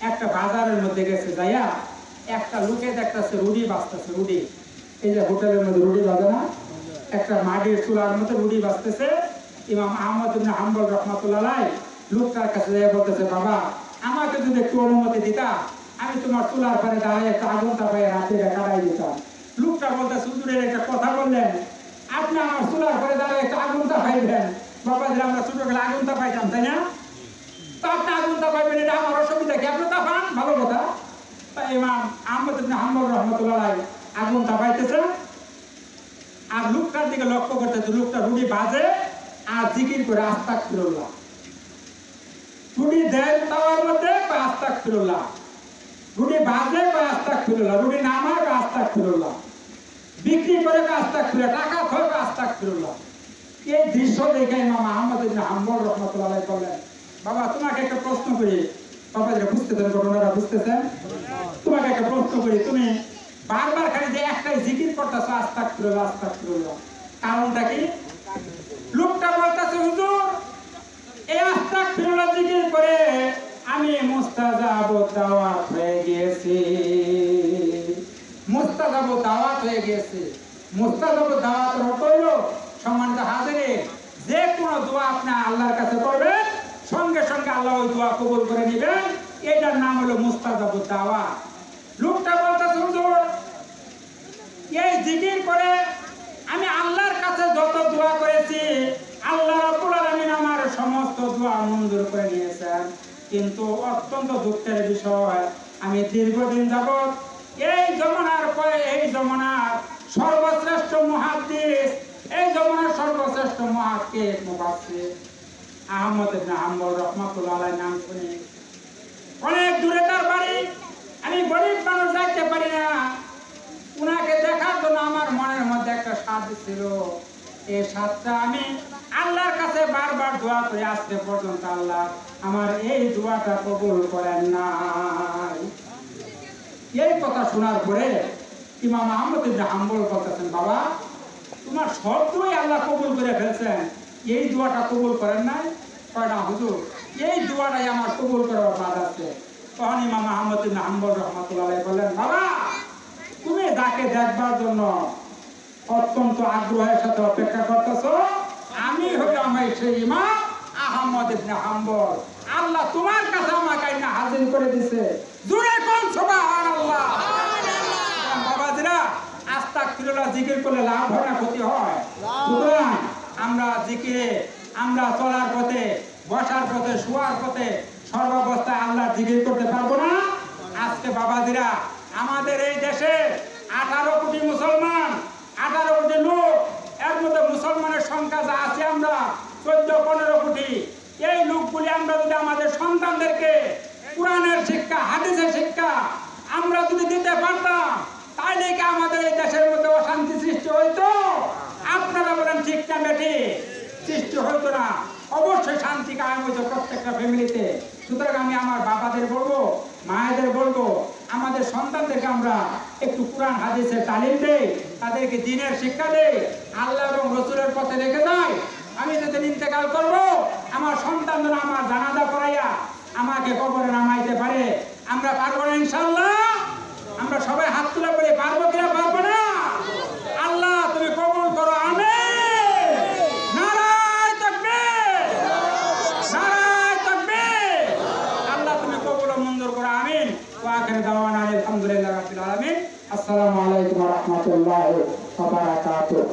একটা বাজারের মধ্যে গেছে যাইয়া একটা লোকে দেখতেছে রুটি বাজতেছে। রুটি এই যে হোটেলের মধ্যে রুটি বাজে না, একটা মাটির চুলার মধ্যে রুটি বাজতেছে। ইমাম আহমদ ইবনে হাম্বল রাহমাতুল্লাহ আলাইহি লোকটার কাছে যাইয়া বলতেছে বাবা আমাকে যদি একটু অনুমতি দিতা আমি তোমার চুলার পরে দাঁড়িয়ে একটা আগুন তাপাইয়া রাত্রিটা কাটাই দিতাম। লোকটা বলতেছে হুজুরের একটা কথা বললেন, আপনি আমার চুলার পরে দাঁড়িয়ে একটা আগুন তাপাইবেন। বাবা যে আমরা ছোট গেলে আগুন তাপাইতাম তাই না, তো আপনি আগুন তাপাইবেন এটা আমার অসুবিধা কি? আপনি তাপান, ভালো কথা। তাই ইমাম আহমদ ইবনে হাম্বল রাহমাতুল্লাহ আলাইহি আগুন তাপাইতেছে আর লোকটার দিকে লক্ষ্য করতেছে। লোকটা রুটি বাজে আর জিকির করে আস্তাগফিরুল্লাহ। রুটি দেয় তাওয়ার মধ্যে আস্তাগফিরুল্লাহ, রুটি বাজে আস্তাগফিরুল্লাহ, রুটি নামায় আস্তাগফিরুল্লাহ, বিক্রি করে আস্তাগফিরুল্লাহ, টাকা খোয় আস্তাগফিরুল্লাহ। এই দৃশ্য দেখে ইমাম আহমদ ইবনে হাম্বল রাহমাতুল্লাহ আলাইহি বললেন বাবা তোমাকে একটা প্রশ্ন করি। বাবা যেটা বুঝতেছেন ঘটনাটা বুঝতেছেন, তোমাকে একটা প্রশ্ন করি, তুমি বারবার খালি যে একটাই জিকির করতেছো আস্তাগফিরুল্লাহ আস্তাগফিরুল্লাহ, কারণটা কি? লোকটা বলতেছে হুজুর এই আস্তাগফিরুল্লাহ জিকির করে আমি মুস্তাজাব দাওয়াত হয়ে গিয়েছি। মুস্তাজাব দাওয়াত হয়ে গিয়েছে। মুস্তাজাব দাওয়াত অর্থ হলো সম্মানিত হাজিরিন যে কোনো দোয়া আপনি আল্লাহর কাছে করবেন সঙ্গে সঙ্গে আল্লাহ ওই দোয়া কবুল করে নেবেন, এটার নাম হলো মুস্তাজাব দাওয়াত। লোকটা বলতেছে হুজুর এই জিকির করে আমি আল্লাহর কাছে যত দোয়া করেছি আল্লাহ রাব্বুল আলামিন আমার সমস্ত দোয়া মঞ্জুর করে নিয়েছেন, কিন্তু অত্যন্ত দুঃখের বিষয় আমি দীর্ঘদিন যাবত এই জমানার পরে এই জমানার সর্বশ্রেষ্ঠ মুহাদ্দিস এই জমানার সর্বশ্রেষ্ঠ মুহাক্কিক মুফাসসির আহমদ ইবনে হাম্বল রাহমাতুল্লাহ আলাইহি নাম শুনি অনেক দূরে তার বাড়ি, আমি গরিব মানুষ যাইতে পারি না। উনাকে দেখার জন্য আমার মনের মধ্যে একটা স্বাদ ছিল, এই স্বাদটা আমি আল্লাহর কাছে বারবার দোয়া করে আজকে পর্যন্ত আল্লাহ আমার এই দোয়াটা কবুল করেন নাই। এই কথা শোনার পরে ইমাম আহমদ ইবনে হাম্বল বলতেছেন বাবা তোমার সব দোয়াই আল্লাহ কবুল করে ফেলছেন, এই দোয়াটা কবুল করেন নাই? কয় না হুজুর এই দোয়াটাই আমার কবুল করার বাদ আছে। তখন ইমাম আহমদ ইবনে হাম্বল রাহমাতুল্লাহ আলাইহি বললেন বাবা তুমি যাকে দেখবার জন্য অত্যন্ত আগ্রহের সাথে অপেক্ষা করতেছো আমি হলাম সেই ইমাম আহমদ ইবনে হাম্বল। আল্লাহ তোমার কাছে আমাকে না হাজির করে দিয়েছে। জোরে কোন সুবহানাল্লাহ। বাবাজিরা আস্তাগফিরুল্লাহ জিকির করলে লাভ হয় না ক্ষতি হয়? সুতরাং আমরা জিকিরে আমরা চলার পথে বসার পথে শোয়ার পথে সর্বাবস্থায় আল্লাহ জিকির করতে পারবো না? আজকে বাবাজিরা আমাদের এই দেশে 18 কোটি মুসলমান, 18 কোটি লোক, এর মধ্যে মুসলমানের সংখ্যা যা আছে আমরা 14-15 কোটি। এই লোকগুলি আমরা যদি আমাদের সন্তানদেরকে কোরআনের শিক্ষা হাদিসের শিক্ষা আমরা যদি দিতে পারতাম তাহলে কি আমাদের এই দেশের মধ্যে অশান্তি সৃষ্টি হইতো? আপনারা বলেন ঠিক না বেঠিক? সৃষ্টি হইতো না, অবশ্যই শান্তি কায়েম হইতো প্রত্যেকটা ফ্যামিলিতে। সুতরাং আমি আমার বাবাদের বলবো মায়েদের বলবো আমাদের সন্তানদেরকে আমরা একটু কোরআন হাদিসের তালিম দেই, তাদেরকে দ্বীনের শিক্ষা দেই, আল্লাহ এবং রাসূলের পথে রেখে যাই। আমি যেদিন ইন্তেকাল করবো আমার সন্তানরা আমার জানাজা পড়াইয়া আমাকে কবরে নামাইতে পারে। আমরা পারবো না ইনশাআল্লাহ? আমরা সবাই হাত তুলে বলি পারবো কিনা পারবো না? আল্লাহ তুমি কবুল করো, আমিন। নারায়ে তাকবীর, নারায়ে তাকবীর। আল্লাহ তুমি কবুল ও মঞ্জুর করো, আমিন। ওয়া আখিরু দাওয়ানা আলহামদুলিল্লাহি রাব্বিল আলামিন। আসসালামু আলাইকুম ওয়া রাহমাতুল্লাহি ওয়া বারাকাতুহু।